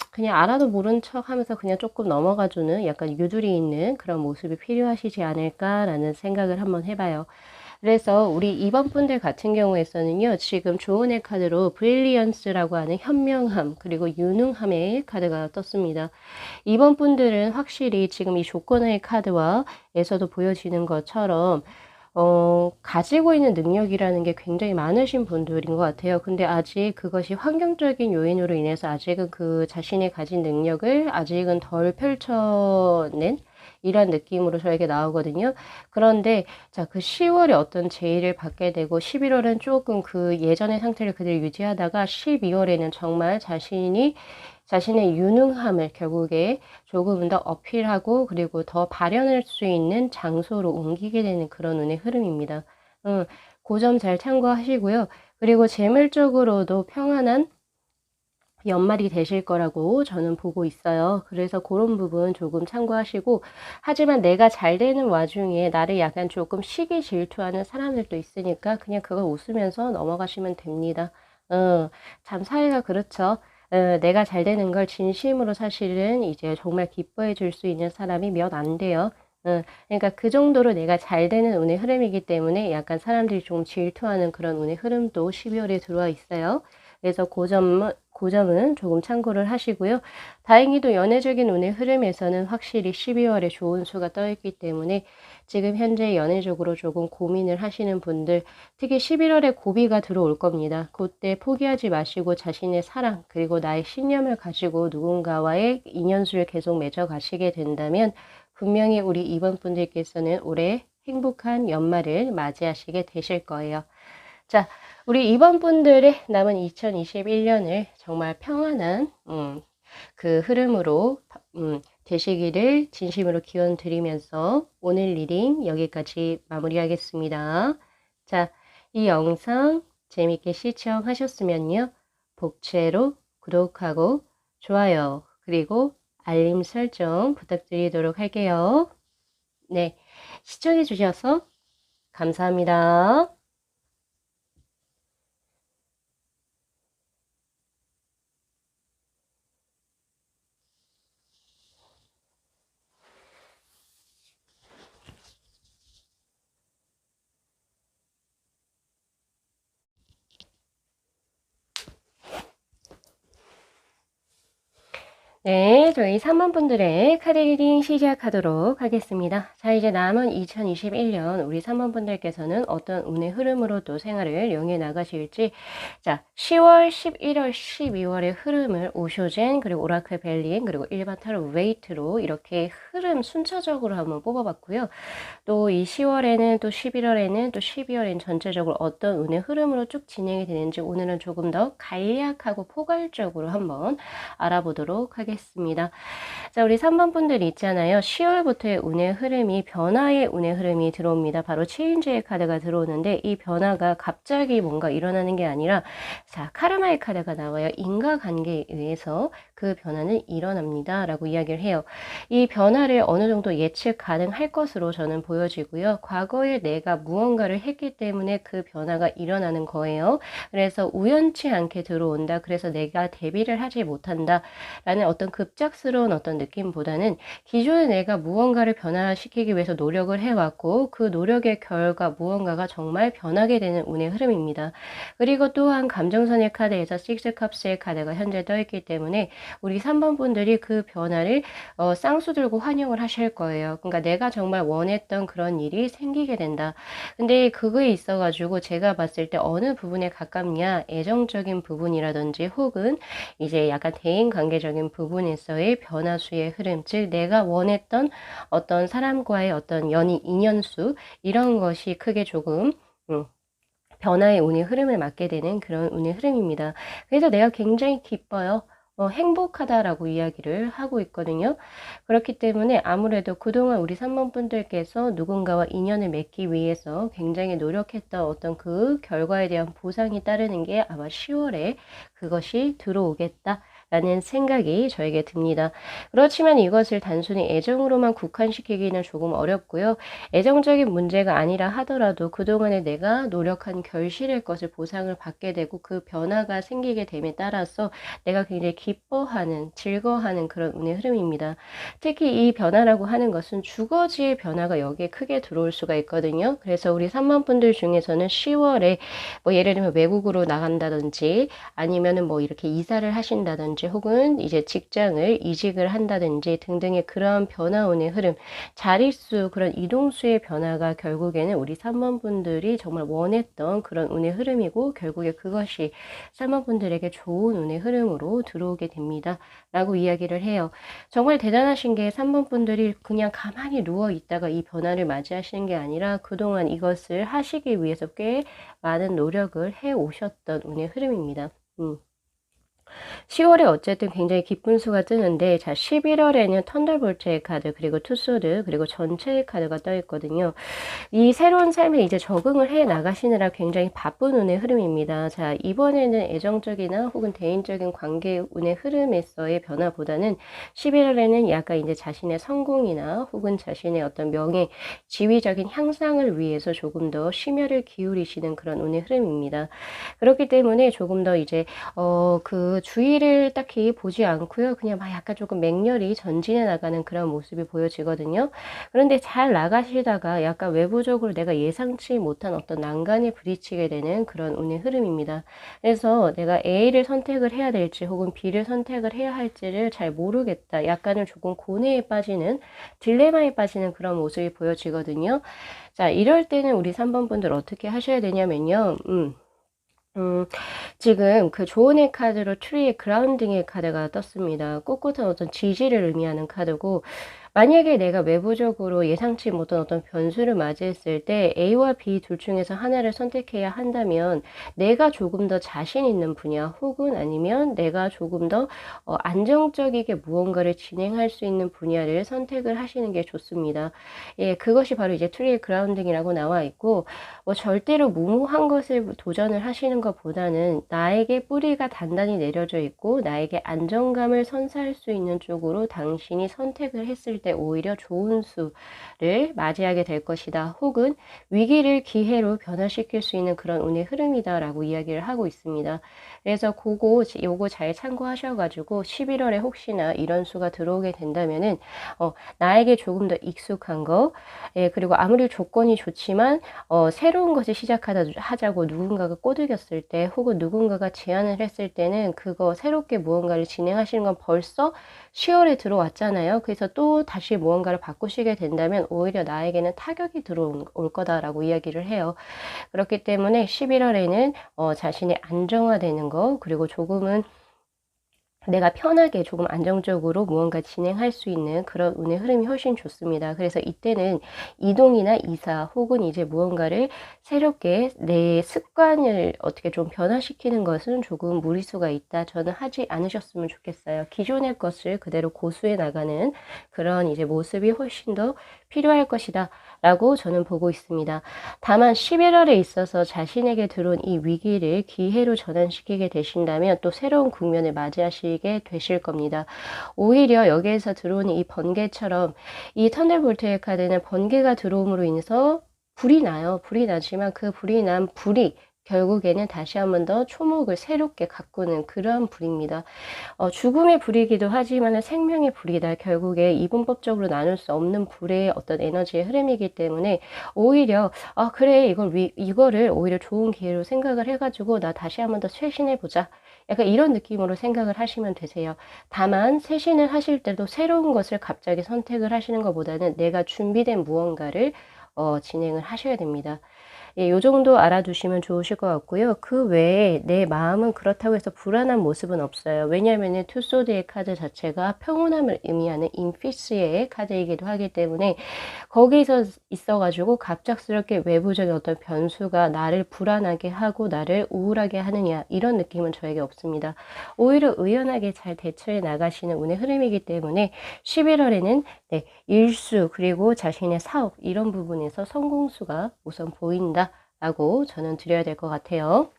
S1: 그냥 알아도 모른 척하면서 그냥 조금 넘어가주는 약간 유두리 있는 그런 모습이 필요하시지 않을까라는 생각을 한번 해봐요. 그래서 우리 2번 분들 같은 경우에서는요, 지금 조은의 카드로 브릴리언스라고 하는 현명함 그리고 유능함의 카드가 떴습니다. 2번 분들은 확실히 지금 이 조건의 카드와에서도 보여지는 것처럼 가지고 있는 능력이라는 게 굉장히 많으신 분들인 것 같아요. 근데 아직 그것이 환경적인 요인으로 인해서 아직은 그 자신이 가진 능력을 아직은 덜 펼쳐낸 이런 느낌으로 저에게 나오거든요. 그런데 자, 그 10월에 어떤 제의를 받게 되고 11월은 조금 그 예전의 상태를 그대로 유지하다가 12월에는 정말 자신의 유능함을 결국에 조금 더 어필하고 그리고 더 발현할 수 있는 장소로 옮기게 되는 그런 운의 흐름입니다. 그 점 잘 참고하시고요. 그리고 재물적으로도 평안한 연말이 되실 거라고 저는 보고 있어요. 그래서 그런 부분 조금 참고하시고, 하지만 내가 잘 되는 와중에 나를 약간 조금 시기 질투하는 사람들도 있으니까 그냥 그걸 웃으면서 넘어가시면 됩니다. 참 사회가 그렇죠. 내가 잘 되는 걸 진심으로 사실은 이제 정말 기뻐해 줄 수 있는 사람이 몇 안 돼요. 그러니까 그 정도로 내가 잘 되는 운의 흐름이기 때문에 약간 사람들이 좀 질투하는 그런 운의 흐름도 12월에 들어와 있어요. 그래서 그 점은 조금 참고를 하시고요. 다행히도 연애적인 운의 흐름에서는 확실히 12월에 좋은 수가 떠 있기 때문에 지금 현재 연애적으로 조금 고민을 하시는 분들, 특히 11월에 고비가 들어올 겁니다. 그때 포기하지 마시고 자신의 사랑 그리고 나의 신념을 가지고 누군가와의 인연수를 계속 맺어 가시게 된다면 분명히 우리 이번 분들께서는 올해 행복한 연말을 맞이하시게 되실 거예요. 자, 우리 이번 분들의 남은 2021년을 정말 평안한 그 흐름으로 되시기를 진심으로 기원 드리면서 오늘 리딩 여기까지 마무리하겠습니다. 자, 이 영상 재밌게 시청하셨으면요, 복채로 구독하고 좋아요 그리고 알림 설정 부탁드리도록 할게요. 네, 시청해 주셔서 감사합니다. 네, 저희 3번 분들의 카드 리딩 시작하도록 하겠습니다. 자, 이제 남은 2021년 우리 3번 분들께서는 어떤 운의 흐름으로 또 생활을 영해 나가실지, 자, 10월, 11월, 12월의 흐름을 오쇼젠 그리고 오라클 벨링 그리고 일반 타로 웨이트로 이렇게 흐름 순차적으로 한번 뽑아봤고요. 또 이 10월에는 또 11월에는 또 12월에는 전체적으로 어떤 운의 흐름으로 쭉 진행이 되는지 오늘은 조금 더 간략하고 포괄적으로 한번 알아보도록 하겠습니다. 자, 우리 3번 분들 있잖아요. 10월부터의 운의 흐름이 변화의 운의 흐름이 들어옵니다. 바로 체인지의 카드가 들어오는데 이 변화가 갑자기 뭔가 일어나는 게 아니라, 자, 카르마의 카드가 나와요. 인과관계에 의해서 그 변화는 일어납니다 라고 이야기를 해요. 이 변화를 어느 정도 예측 가능할 것으로 저는 보여지고요. 과거에 내가 무언가를 했기 때문에 그 변화가 일어나는 거예요. 그래서 우연치 않게 들어온다. 그래서 내가 대비를 하지 못한다 라는 어떤 급작스러운 어떤 느낌보다는 기존에 내가 무언가를 변화시키기 위해서 노력을 해왔고 그 노력의 결과 무언가가 정말 변하게 되는 운의 흐름입니다. 그리고 또한 감정선의 카드에서 식스 컵스의 카드가 현재 떠있기 때문에 우리 3번 분들이 그 변화를 쌍수들고 환영을 하실 거예요. 그러니까 내가 정말 원했던 그런 일이 생기게 된다. 근데 그거에 있어가지고 제가 봤을 때 어느 부분에 가깝냐, 애정적인 부분이라든지 혹은 이제 약간 대인관계적인 부분에서의 변화수의 흐름, 즉 내가 원했던 어떤 사람과의 어떤 인연수 이런 것이 크게 조금 변화의 운의 흐름을 맞게 되는 그런 운의 흐름입니다. 그래서 내가 굉장히 기뻐요. 행복하다라고 이야기를 하고 있거든요. 그렇기 때문에 아무래도 그동안 우리 3번 분들께서 누군가와 인연을 맺기 위해서 굉장히 노력했던 어떤 그 결과에 대한 보상이 따르는 게 아마 10월에 그것이 들어오겠다. 라는 생각이 저에게 듭니다. 그렇지만 이것을 단순히 애정으로만 국한시키기는 조금 어렵고요. 애정적인 문제가 아니라 하더라도 그동안에 내가 노력한 결실의 것을 보상을 받게 되고 그 변화가 생기게 됨에 따라서 내가 굉장히 기뻐하는, 즐거워하는 그런 운의 흐름입니다. 특히 이 변화라고 하는 것은 주거지의 변화가 여기에 크게 들어올 수가 있거든요. 그래서 우리 3번 분들 중에서는 10월에 뭐 예를 들면 외국으로 나간다든지 아니면은 뭐 이렇게 이사를 하신다든지 혹은 이제 직장을 이직을 한다든지 등등의 그런 변화운의 흐름, 자릿수, 그런 이동수의 변화가 결국에는 우리 3번 분들이 정말 원했던 그런 운의 흐름이고 결국에 그것이 3번 분들에게 좋은 운의 흐름으로 들어오게 됩니다. 라고 이야기를 해요. 정말 대단하신 게 3번 분들이 그냥 가만히 누워 있다가 이 변화를 맞이하시는 게 아니라 그동안 이것을 하시기 위해서 꽤 많은 노력을 해 오셨던 운의 흐름입니다. 10월에 어쨌든 굉장히 기쁜 수가 뜨는데, 자, 11월에는 턴더볼트의 카드, 그리고 투소드, 그리고 전체의 카드가 떠 있거든요. 이 새로운 삶에 이제 적응을 해 나가시느라 굉장히 바쁜 운의 흐름입니다. 자, 이번에는 애정적이나 혹은 대인적인 관계 운의 흐름에서의 변화보다는 11월에는 약간 이제 자신의 성공이나 혹은 자신의 어떤 명예, 지위적인 향상을 위해서 조금 더 심혈을 기울이시는 그런 운의 흐름입니다. 그렇기 때문에 조금 더 이제 그 주위를 딱히 보지 않고요. 그냥 막 약간 조금 맹렬히 전진해 나가는 그런 모습이 보여지거든요. 그런데 잘 나가시다가 약간 외부적으로 내가 예상치 못한 어떤 난간에 부딪히게 되는 그런 운의 흐름입니다. 그래서 내가 A를 선택을 해야 될지 혹은 B를 선택을 해야 할지를 잘 모르겠다. 약간은 조금 고뇌에 빠지는, 딜레마에 빠지는 그런 모습이 보여지거든요. 자, 이럴 때는 우리 3번 분들 어떻게 하셔야 되냐면요. 지금 그 조언의 카드로 트리의 그라운딩의 카드가 떴습니다. 꼿꼿한 어떤 지지를 의미하는 카드고, 만약에 내가 외부적으로 예상치 못한 어떤 변수를 맞이했을 때 A와 B 둘 중에서 하나를 선택해야 한다면 내가 조금 더 자신 있는 분야 혹은 아니면 내가 조금 더 안정적이게 무언가를 진행할 수 있는 분야를 선택을 하시는 게 좋습니다. 예, 그것이 바로 이제 트리의 그라운딩이라고 나와 있고, 절대로 무모한 것을 도전을 하시는 것보다는 나에게 뿌리가 단단히 내려져 있고 나에게 안정감을 선사할 수 있는 쪽으로 당신이 선택을 했을 때 오히려 좋은 수를 맞이하게 될 것이다. 혹은 위기를 기회로 변화시킬 수 있는 그런 운의 흐름이다 라고 이야기를 하고 있습니다. 그래서 요거 잘 참고하셔가지고 11월에 혹시나 이런 수가 들어오게 된다면은 나에게 조금 더 익숙한 거, 예, 그리고 아무리 조건이 좋지만 새로운 것을 하자고 누군가가 꼬드겼을 때 혹은 누군가가 제안을 했을 때는 그거 새롭게 무언가를 진행하시는 건 벌써 10월에 들어왔잖아요. 그래서 또 다시 무언가를 바꾸시게 된다면 오히려 나에게는 타격이 들어올 거다라고 이야기를 해요. 그렇기 때문에 11월에는 자신의 안정화되는 거, 그리고 조금은 내가 편하게 조금 안정적으로 무언가 진행할 수 있는 그런 운의 흐름이 훨씬 좋습니다. 그래서 이때는 이동이나 이사 혹은 이제 무언가를 새롭게 내 습관을 어떻게 좀 변화시키는 것은 조금 무리수가 있다. 저는 하지 않으셨으면 좋겠어요. 기존의 것을 그대로 고수해 나가는 그런 이제 모습이 훨씬 더 필요할 것이다 라고 저는 보고 있습니다. 다만 11월에 있어서 자신에게 들어온 이 위기를 기회로 전환시키게 되신다면 또 새로운 국면을 맞이하시게 되실 겁니다. 오히려 여기에서 들어오는 이 번개처럼 이 턴더볼트의 카드는 번개가 들어옴으로 인해서 불이 나요. 불이 나지만 그 불이 난 불이 결국에는 다시 한 번 더 초목을 새롭게 가꾸는 그런 불입니다. 죽음의 불이기도 하지만 생명의 불이다. 결국에 이분법적으로 나눌 수 없는 불의 어떤 에너지의 흐름이기 때문에 오히려 그래 이거를 오히려 좋은 기회로 생각을 해가지고 나 다시 한 번 더 쇄신해보자. 약간 이런 느낌으로 생각을 하시면 되세요. 다만 쇄신을 하실 때도 새로운 것을 갑자기 선택을 하시는 것보다는 내가 준비된 무언가를 진행을 하셔야 됩니다. 예, 요 정도 알아두시면 좋으실 것 같고요. 그 외에 내 마음은 그렇다고 해서 불안한 모습은 없어요. 왜냐하면 투소드의 카드 자체가 평온함을 의미하는 인피스의 카드이기도 하기 때문에 거기서 있어가지고 갑작스럽게 외부적인 어떤 변수가 나를 불안하게 하고 나를 우울하게 하느냐 이런 느낌은 저에게 없습니다. 오히려 의연하게 잘 대처해 나가시는 운의 흐름이기 때문에 11월에는 네, 일수 그리고 자신의 사업 이런 부분에서 성공수가 우선 보인다 라고 저는 드려야 될 것 같아요.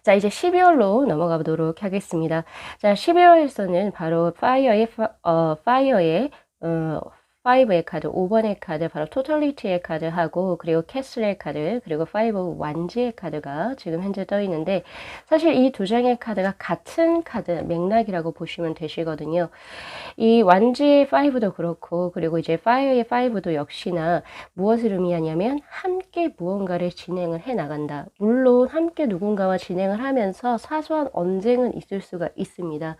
S1: 자, 이제 12월로 넘어가 보도록 하겠습니다. 자, 12월에서는 바로 파이어의 5의 카드, 5번의 카드, 바로 토탈리티의 카드하고, 그리고 캐슬의 카드, 그리고 5 완지의 카드가 지금 현재 떠 있는데, 사실 이 두 장의 카드가 같은 카드, 맥락이라고 보시면 되시거든요. 이 완지의 5도 그렇고, 그리고 이제 파이어의 5도 역시나 무엇을 의미하냐면, 함께 무언가를 진행을 해 나간다. 물론, 함께 누군가와 진행을 하면서 사소한 언쟁은 있을 수가 있습니다.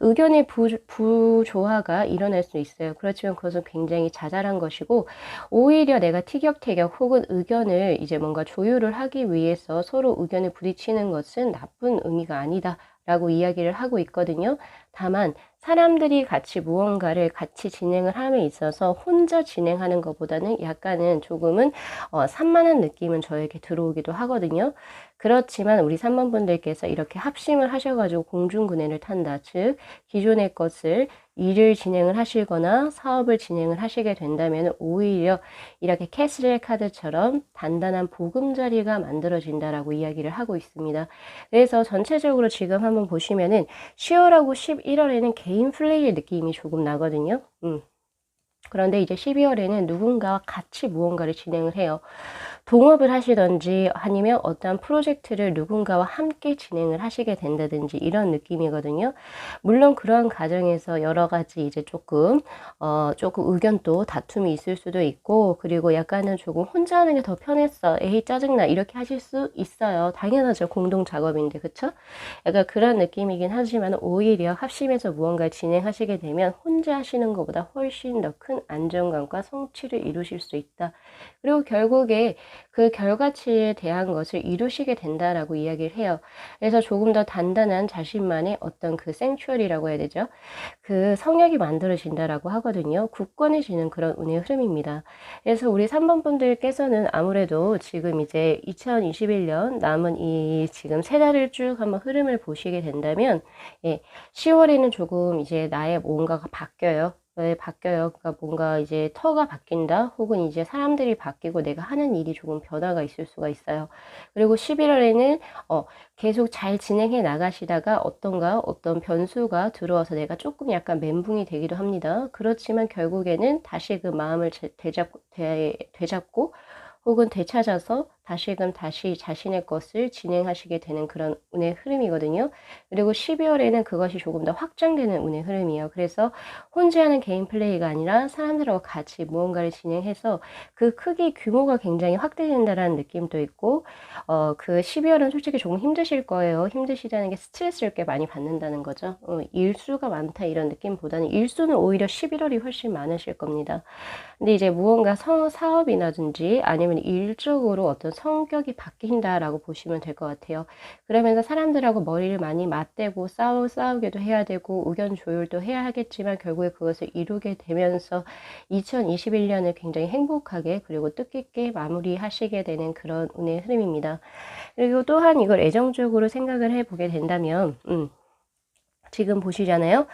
S1: 의견의 부조화가 일어날 수 있어요. 그렇지만 그것은 굉장히 자잘한 것이고 오히려 내가 티격태격 혹은 의견을 이제 뭔가 조율을 하기 위해서 서로 의견을 부딪히는 것은 나쁜 의미가 아니다 라고 이야기를 하고 있거든요. 다만 사람들이 같이 무언가를 같이 진행을 함에 있어서 혼자 진행하는 것보다는 약간은 조금은 산만한 느낌은 저에게 들어오기도 하거든요. 그렇지만 우리 3번 분들께서 이렇게 합심을 하셔가지고 공중근해를 탄다. 즉 기존의 것을 일을 진행을 하시거나 사업을 진행을 하시게 된다면 오히려 이렇게 캐슬의 카드처럼 단단한 보금자리가 만들어진다라고 이야기를 하고 있습니다. 그래서 전체적으로 지금 한번 보시면은 10월하고 11월에는 개인 플레이의 느낌이 조금 나거든요. 그런데 이제 12월에는 누군가와 같이 무언가를 진행을 해요. 동업을 하시던지 아니면 어떠한 프로젝트를 누군가와 함께 진행을 하시게 된다든지 이런 느낌이거든요. 물론 그러한 과정에서 여러 가지 이제 조금 의견도 다툼이 있을 수도 있고 그리고 약간은 조금 혼자 하는 게 더 편했어. 에이 짜증나 이렇게 하실 수 있어요. 당연하죠. 공동 작업인데 그쵸? 약간 그런 느낌이긴 하지만 오히려 합심해서 무언가를 진행하시게 되면 혼자 하시는 것보다 훨씬 더 큰 안정감과 성취를 이루실 수 있다. 그리고 결국에 그 결과치에 대한 것을 이루시게 된다라고 이야기를 해요. 그래서 조금 더 단단한 자신만의 어떤 그 생츄얼이라고 해야 되죠. 그 성역이 만들어진다라고 하거든요. 굳건해지는 그런 운의 흐름입니다. 그래서 우리 3번 분들께서는 아무래도 지금 이제 2021년 남은 이 지금 세 달을 쭉 한번 흐름을 보시게 된다면 10월에는 조금 이제 나의 뭔가가 바뀌어요. 왜 바뀌어요? 그러니까 뭔가 이제 터가 바뀐다 혹은 이제 사람들이 바뀌고 내가 하는 일이 조금 변화가 있을 수가 있어요. 그리고 11월에는 계속 잘 진행해 나가시다가 어떤 변수가 들어와서 내가 조금 약간 멘붕이 되기도 합니다. 그렇지만 결국에는 다시 그 마음을 되잡고 혹은 되찾아서 다시 자신의 것을 진행하시게 되는 그런 운의 흐름이거든요. 그리고 12월에는 그것이 조금 더 확장되는 운의 흐름이에요. 그래서 혼자 하는 개인 플레이가 아니라 사람들하고 같이 무언가를 진행해서 그 크기 규모가 굉장히 확대된다라는 느낌도 있고 그 12월은 솔직히 조금 힘드실 거예요. 힘드시다는 게 스트레스를 꽤 많이 받는다는 거죠. 일수가 많다 이런 느낌보다는 일수는 오히려 11월이 훨씬 많으실 겁니다. 근데 이제 무언가 사업이라든지 아니면 일적으로 어떤 성격이 바뀐다라고 보시면 될 것 같아요. 그러면서 사람들하고 머리를 많이 맞대고 싸우기도 해야 되고 의견 조율도 해야 하겠지만 결국에 그것을 이루게 되면서 2021년을 굉장히 행복하게 그리고 뜻깊게 마무리하시게 되는 그런 운의 흐름입니다. 그리고 또한 이걸 애정적으로 생각을 해보게 된다면 지금 보시잖아요.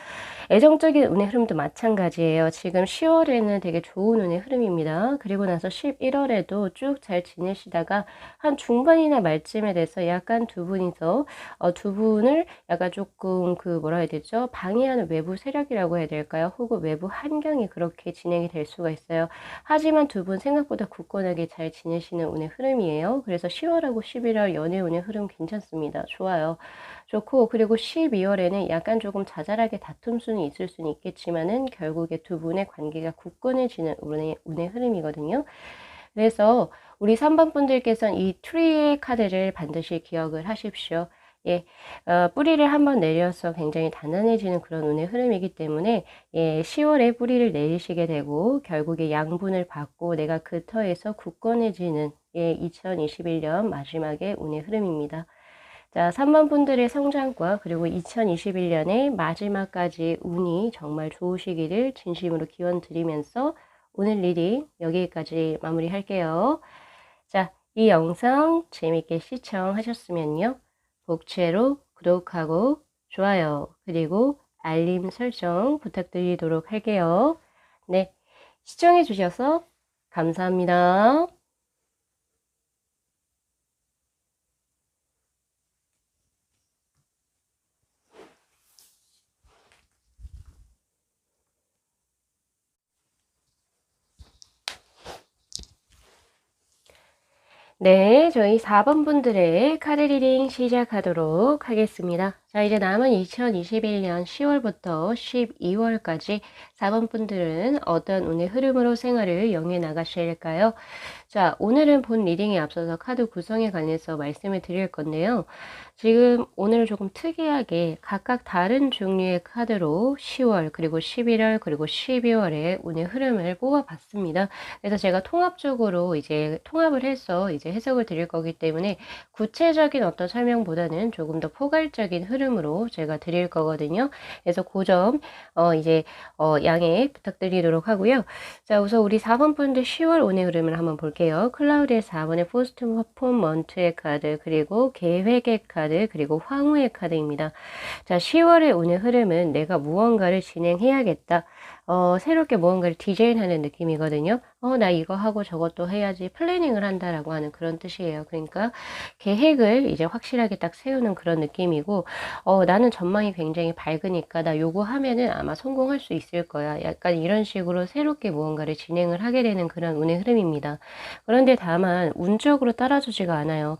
S1: 애정적인 운의 흐름도 마찬가지예요. 지금 10월에는 되게 좋은 운의 흐름입니다. 그리고 나서 11월에도 쭉 잘 지내시다가 한 중반이나 말쯤에 돼서 약간 두 분이서 두 분을 약간 조금 그 뭐라 해야 되죠? 방해하는 외부 세력이라고 해야 될까요? 혹은 외부 환경이 그렇게 진행이 될 수가 있어요. 하지만 두 분 생각보다 굳건하게 잘 지내시는 운의 흐름이에요. 그래서 10월하고 11월 연애 운의 흐름 괜찮습니다. 좋아요. 좋고, 그리고 12월에는 약간 조금 자잘하게 다툼 수는 있을 수는 있겠지만은 결국에 두 분의 관계가 굳건해지는 운의 흐름이거든요. 그래서 우리 3번 분들께서는 이 트리의 카드를 반드시 기억을 하십시오. 예, 뿌리를 한번 내려서 굉장히 단단해지는 그런 운의 흐름이기 때문에, 예, 10월에 뿌리를 내리시게 되고, 결국에 양분을 받고 내가 그 터에서 굳건해지는, 예, 2021년 마지막의 운의 흐름입니다. 자, 3번 분들의 성장과 그리고 2021년의 마지막까지 운이 정말 좋으시기를 진심으로 기원 드리면서 오늘 리딩 여기까지 마무리할게요. 자, 이 영상 재밌게 시청하셨으면요. 복채로 구독하고 좋아요, 그리고 알림 설정 부탁드리도록 할게요. 네, 시청해 주셔서 감사합니다. 네, 저희 4번 분들의 카드 리딩 시작하도록 하겠습니다. 자, 이제 남은 2021년 10월부터 12월까지 4번 분들은 어떤 운의 흐름으로 생활을 영해 나가실까요? 자, 오늘은 본 리딩에 앞서서 카드 구성에 관해서 말씀을 드릴 건데요. 지금 오늘 조금 특이하게 각각 다른 종류의 카드로 10월, 그리고 11월, 그리고 12월의 운의 흐름을 뽑아봤습니다. 그래서 제가 통합적으로 이제 통합을 해서 이제 해석을 드릴 거기 때문에 구체적인 어떤 설명보다는 조금 더 포괄적인 흐름으로 제가 드릴 거거든요. 그래서 그 점, 이제, 양해 부탁드리도록 하고요. 자, 우선 우리 4번 분들 10월 운의 흐름을 한번 볼게요. 클라우드의 4번의 포스트 퍼포먼트의 카드, 그리고 계획의 카드, 그리고 황후의 카드입니다. 자, 10월의 운의 흐름은 내가 무언가를 진행해야겠다. 새롭게 무언가를 디자인하는 느낌이거든요. 나 이거 하고 저것도 해야지, 플래닝을 한다라고 하는 그런 뜻이에요. 그러니까 계획을 이제 확실하게 딱 세우는 그런 느낌이고, 나는 전망이 굉장히 밝으니까 나 요거 하면은 아마 성공할 수 있을 거야. 약간 이런 식으로 새롭게 무언가를 진행을 하게 되는 그런 운의 흐름입니다. 그런데 다만 운적으로 따라주지가 않아요.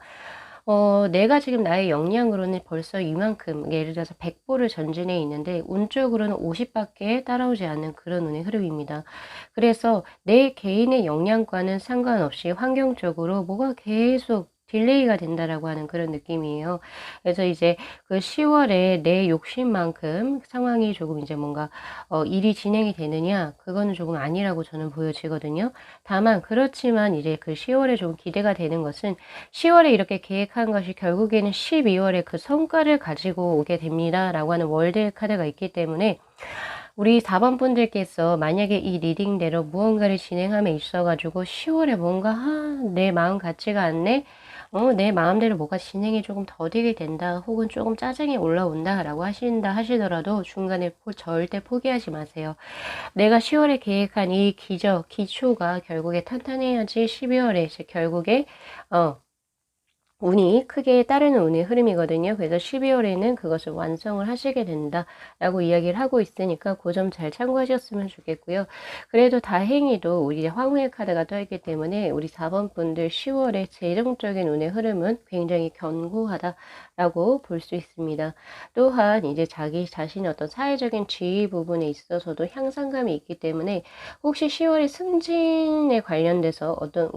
S1: 내가 지금 나의 역량으로는 벌써 이만큼, 예를 들어서 100보를 전진해 있는데 운적으로는 50밖에 따라오지 않는 그런 운의 흐름입니다. 그래서 내 개인의 역량과는 상관없이 환경적으로 뭐가 계속 딜레이가 된다라고 하는 그런 느낌이에요. 그래서 이제 그 10월에 내 욕심만큼 상황이 조금 이제 뭔가 일이 진행이 되느냐, 그거는 조금 아니라고 저는 보여지거든요. 다만 그렇지만 이제 그 10월에 좀 기대가 되는 것은 10월에 이렇게 계획한 것이 결국에는 12월에 그 성과를 가지고 오게 됩니다 라고 하는 월드 카드가 있기 때문에, 우리 4번 분들께서 만약에 이 리딩대로 무언가를 진행함에 있어 가지고 10월에 뭔가 내 마음 같지가 않네, 내 마음대로 뭐가 진행이 조금 더디게 된다, 혹은 조금 짜증이 올라온다 라고 하신다 하시더라도 중간에 절대 포기하지 마세요. 내가 10월에 계획한 이 기초가 결국에 탄탄해야지 12월에 결국에 운이 크게 따르는 운의 흐름이거든요. 그래서 12월에는 그것을 완성을 하시게 된다라고 이야기를 하고 있으니까 그 점 잘 참고하셨으면 좋겠고요. 그래도 다행히도 우리 황후의 카드가 떠있기 때문에 우리 4번 분들 10월에 재정적인 운의 흐름은 굉장히 견고하다라고 볼 수 있습니다. 또한 이제 자기 자신의 어떤 사회적인 지위 부분에 있어서도 향상감이 있기 때문에 혹시 10월에 승진에 관련돼서 어떤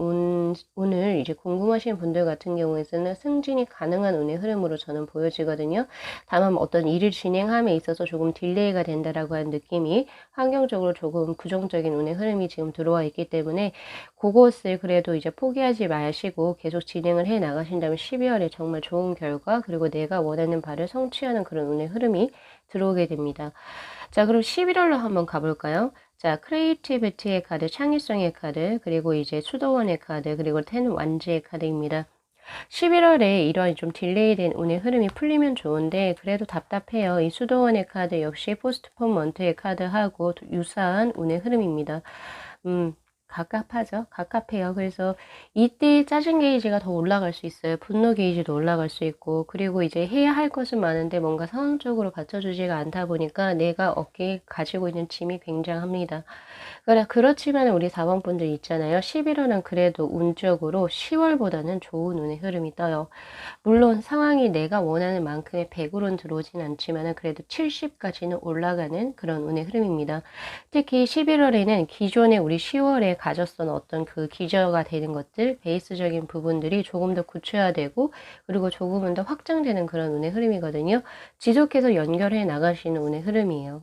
S1: 운을 이제 궁금하신 분들 같은 경우에는 승진이 가능한 운의 흐름으로 저는 보여지거든요. 다만 어떤 일을 진행함에 있어서 조금 딜레이가 된다라고 하는 느낌이, 환경적으로 조금 부정적인 운의 흐름이 지금 들어와 있기 때문에 그것을 그래도 이제 포기하지 마시고 계속 진행을 해 나가신다면 12월에 정말 좋은 결과, 그리고 내가 원하는 바를 성취하는 그런 운의 흐름이 들어오게 됩니다. 자, 그럼 11월로 한번 가볼까요? 자, 크리에이티비티의 카드, 창의성의 카드, 그리고 이제 수도원의 카드, 그리고 텐 완지의 카드입니다. 11월에 이런 좀 딜레이된 운의 흐름이 풀리면 좋은데 그래도 답답해요. 이 수도원의 카드 역시 포스트폰먼트의 카드하고 유사한 운의 흐름입니다. 갑갑하죠. 갑갑해요. 그래서 이때 짜증 게이지가 더 올라갈 수 있어요. 분노 게이지도 올라갈 수 있고, 그리고 이제 해야 할 것은 많은데 뭔가 상황적으로 받쳐주지가 않다 보니까 내가 어깨에 가지고 있는 짐이 굉장합니다. 그렇지만 우리 4번 분들 있잖아요. 11월은 그래도 운적으로 10월보다는 좋은 운의 흐름이 떠요. 물론 상황이 내가 원하는 만큼의 100으로는 들어오진 않지만 그래도 70까지는 올라가는 그런 운의 흐름입니다. 특히 11월에는 기존에 우리 10월에 가졌던 어떤 그 기저가 되는 것들, 베이스적인 부분들이 조금 더 구체화되고 그리고 조금은 더 확장되는 그런 운의 흐름이거든요. 지속해서 연결해 나가시는 운의 흐름이에요.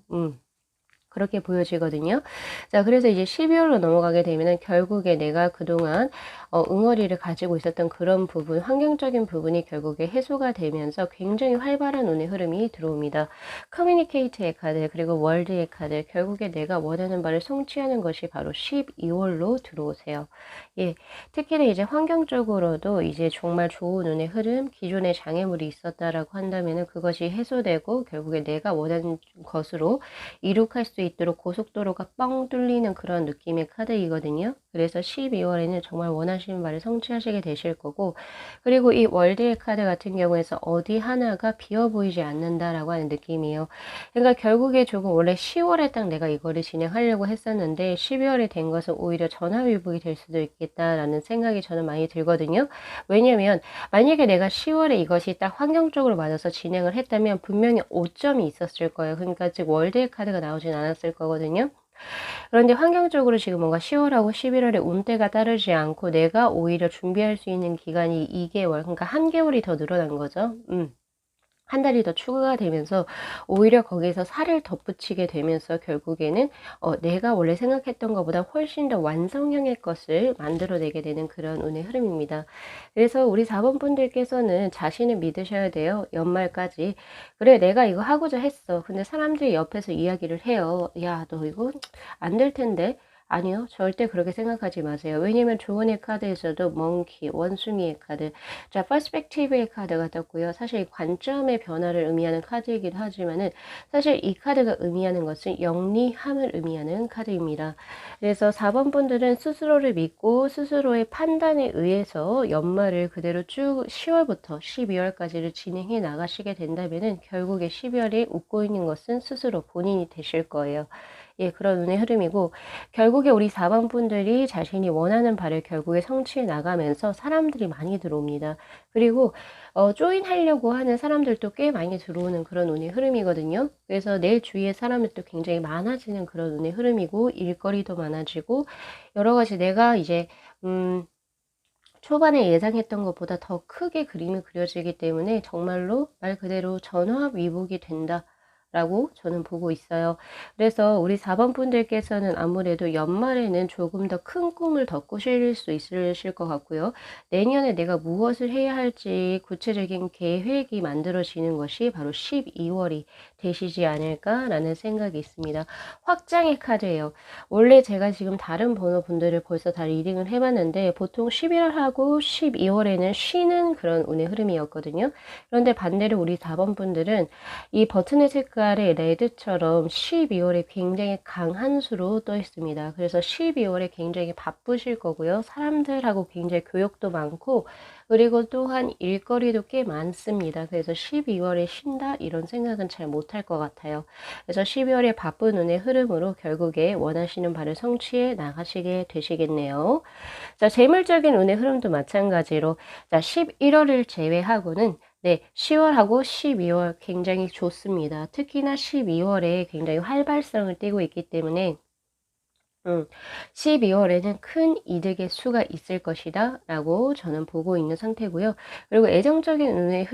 S1: 그렇게 보여지거든요. 자, 그래서 이제 12월로 넘어가게 되면은 결국에 내가 그동안 응어리를 가지고 있었던 그런 부분, 환경적인 부분이 결국에 해소가 되면서 굉장히 활발한 운의 흐름이 들어옵니다. 커뮤니케이트의 카드, 그리고 월드의 카드, 결국에 내가 원하는 바를 성취하는 것이 바로 12월로 들어오세요. 예, 특히나 이제 환경적으로도 이제 정말 좋은 운의 흐름, 기존에 장애물이 있었다라고 한다면은 그것이 해소되고 결국에 내가 원하는 것으로 이룩할 수 있도록 고속도로가 뻥 뚫리는 그런 느낌의 카드이거든요. 그래서 12월에는 정말 원하시는 바를 성취하시게 되실 거고, 그리고 이 월드의 카드 같은 경우에서 어디 하나가 비어 보이지 않는다라고 하는 느낌이에요. 그러니까 결국에 조금 원래 10월에 딱 내가 이거를 진행하려고 했었는데 12월에 된 것은 오히려 전화위복이 될 수도 있겠다라는 생각이 저는 많이 들거든요. 왜냐면 만약에 내가 10월에 이것이 딱 환경적으로 맞아서 진행을 했다면 분명히 오점이 있었을 거예요. 그러니까 즉 월드의 카드가 나오진 않았을 거거든요. 그런데 환경적으로 지금 뭔가 10월하고 11월에 운때가 따르지 않고 내가 오히려 준비할 수 있는 기간이 2개월, 그러니까 1개월이 더 늘어난 거죠. 한 달이 더 추가가 되면서 오히려 거기서 살을 덧붙이게 되면서 결국에는 내가 원래 생각했던 것보다 훨씬 더 완성형의 것을 만들어내게 되는 그런 운의 흐름입니다. 그래서 우리 4번 분들께서는 자신을 믿으셔야 돼요. 연말까지. 그래, 내가 이거 하고자 했어. 근데 사람들이 옆에서 이야기를 해요. 야, 너 이거 안 될 텐데. 아니요. 절대 그렇게 생각하지 마세요. 왜냐면 조언의 카드에서도 멍키, 원숭이의 카드, 자, 퍼스펙티브의 카드가 떴고요. 사실 관점의 변화를 의미하는 카드이기도 하지만은 사실 이 카드가 의미하는 것은 영리함을 의미하는 카드입니다. 그래서 4번 분들은 스스로를 믿고 스스로의 판단에 의해서 연말을 그대로 쭉 10월부터 12월까지를 진행해 나가시게 된다면은 결국에 12월에 웃고 있는 것은 스스로 본인이 되실 거예요. 예, 그런 운의 흐름이고 결국에 우리 4번 분들이 자신이 원하는 바를 결국에 성취해 나가면서 사람들이 많이 들어옵니다. 그리고 조인하려고 하는 사람들도 꽤 많이 들어오는 그런 운의 흐름이거든요. 그래서 내 주위에 사람들도 굉장히 많아지는 그런 운의 흐름이고 일거리도 많아지고 여러 가지 내가 이제 초반에 예상했던 것보다 더 크게 그림이 그려지기 때문에 정말로 말 그대로 전화위복이 된다. 라고 저는 보고 있어요. 그래서 우리 4번 분들께서는 아무래도 연말에는 조금 더 큰 꿈을 더 꾸실 수 있으실 것 같고요. 내년에 내가 무엇을 해야 할지 구체적인 계획이 만들어지는 것이 바로 12월이 되시지 않을까라는 생각이 있습니다. 확장의 카드예요. 원래 제가 지금 다른 번호 분들을 벌써 다 리딩을 해봤는데 보통 11월하고 12월에는 쉬는 그런 운의 흐름이었거든요. 그런데 반대로 우리 4번 분들은 이 버튼의 색깔의 레드처럼 12월에 굉장히 강한 수로 떠 있습니다. 그래서 12월에 굉장히 바쁘실 거고요. 사람들하고 굉장히 교역도 많고 그리고 또한 일거리도 꽤 많습니다. 그래서 12월에 쉰다 이런 생각은 잘 못할 것 같아요. 그래서 12월에 바쁜 운의 흐름으로 결국에 원하시는 바를 성취해 나가시게 되시겠네요. 자, 재물적인 운의 흐름도 마찬가지로 자, 11월을 제외하고는 네, 10월하고 12월 굉장히 좋습니다. 특히나 12월에 굉장히 활발성을 띠고 있기 때문에 12월에는 큰 이득의 수가 있을 것이다 라고 저는 보고 있는 상태고요. 그리고 애정적인 운의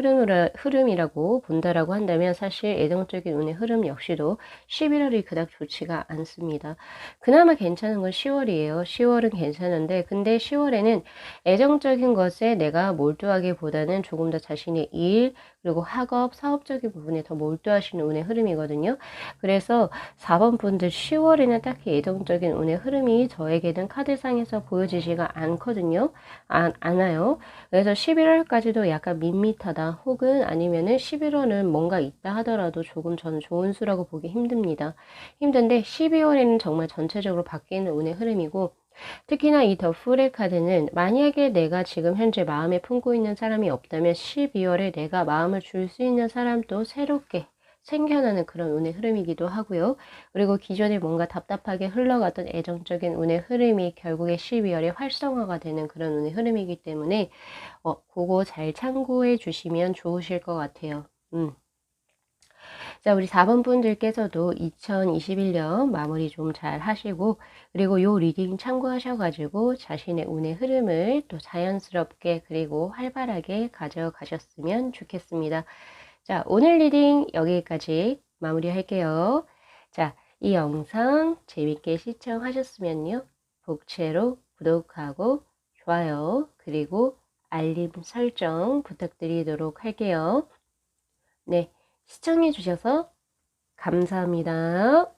S1: 흐름이라고 본다라고 한다면 사실 애정적인 운의 흐름 역시도 11월이 그닥 좋지가 않습니다. 그나마 괜찮은 건 10월이에요. 10월은 괜찮은데 근데 10월에는 애정적인 것에 내가 몰두하기보다는 조금 더 자신의 일 그리고 학업, 사업적인 부분에 더 몰두하시는 운의 흐름이거든요. 그래서 4번 분들 10월에는 딱히 애정적인 운의 흐름이 저에게는 카드상에서 보여지지가 않거든요. 않아요. 그래서 11월까지도 약간 밋밋하다 혹은 아니면은 11월은 뭔가 있다 하더라도 조금 저는 좋은 수라고 보기 힘듭니다. 힘든데 12월에는 정말 전체적으로 바뀌는 운의 흐름이고, 특히나 이 더 풀의 카드는 만약에 내가 지금 현재 마음에 품고 있는 사람이 없다면 12월에 내가 마음을 줄 수 있는 사람도 새롭게 생겨나는 그런 운의 흐름이기도 하고요. 그리고 기존에 뭔가 답답하게 흘러갔던 애정적인 운의 흐름이 결국에 12월에 활성화가 되는 그런 운의 흐름이기 때문에 그거 잘 참고해 주시면 좋으실 것 같아요. 자, 우리 4번 분들께서도 2021년 마무리 좀 잘 하시고, 그리고 요 리딩 참고하셔가지고 자신의 운의 흐름을 또 자연스럽게 그리고 활발하게 가져가셨으면 좋겠습니다. 자, 오늘 리딩 여기까지 마무리할게요. 자, 이 영상 재밌게 시청하셨으면요, 복채로 구독하고 좋아요, 그리고 알림 설정 부탁드리도록 할게요. 네, 시청해 주셔서 감사합니다.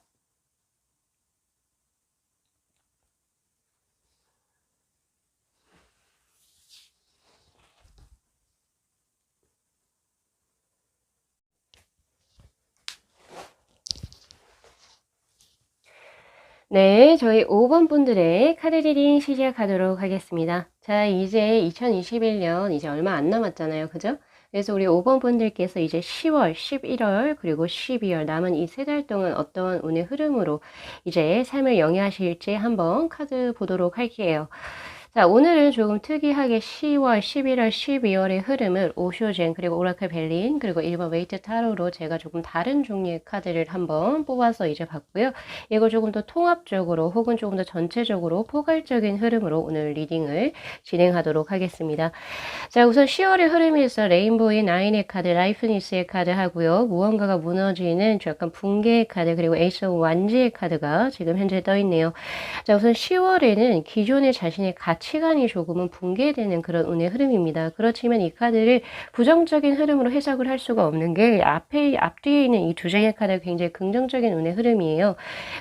S1: 네, 저희 5번 분들의 카드 리딩 시작하도록 하겠습니다. 자, 이제 2021년 이제 얼마 안 남았잖아요. 그죠? 그래서 우리 5번 분들께서 이제 10월, 11월, 그리고 12월 남은 이 3달 동안 어떤 운의 흐름으로 이제 삶을 영위하실지 한번 카드 보도록 할게요. 자, 오늘은 조금 특이하게 10월, 11월, 12월의 흐름을 오쇼젠, 그리고 오라클 벨린, 그리고 1번 웨이트 타로로 제가 조금 다른 종류의 카드를 한번 뽑아서 이제 봤고요. 이거 조금 더 통합적으로 혹은 조금 더 전체적으로 포괄적인 흐름으로 오늘 리딩을 진행하도록 하겠습니다. 자, 우선 10월의 흐름에서 레인보우의 9의 카드, 라이프니스의 카드 하고요. 무언가가 무너지는 약간 붕괴의 카드, 그리고 에이스 오브 완지의 카드가 지금 현재 떠 있네요. 자, 우선 10월에는 기존의 자신의 가치관이 조금은 붕괴되는 그런 운의 흐름입니다. 그렇지만 이 카드를 부정적인 흐름으로 해석을 할 수가 없는 게 앞뒤에 있는 이 두 장의 카드가 굉장히 긍정적인 운의 흐름이에요.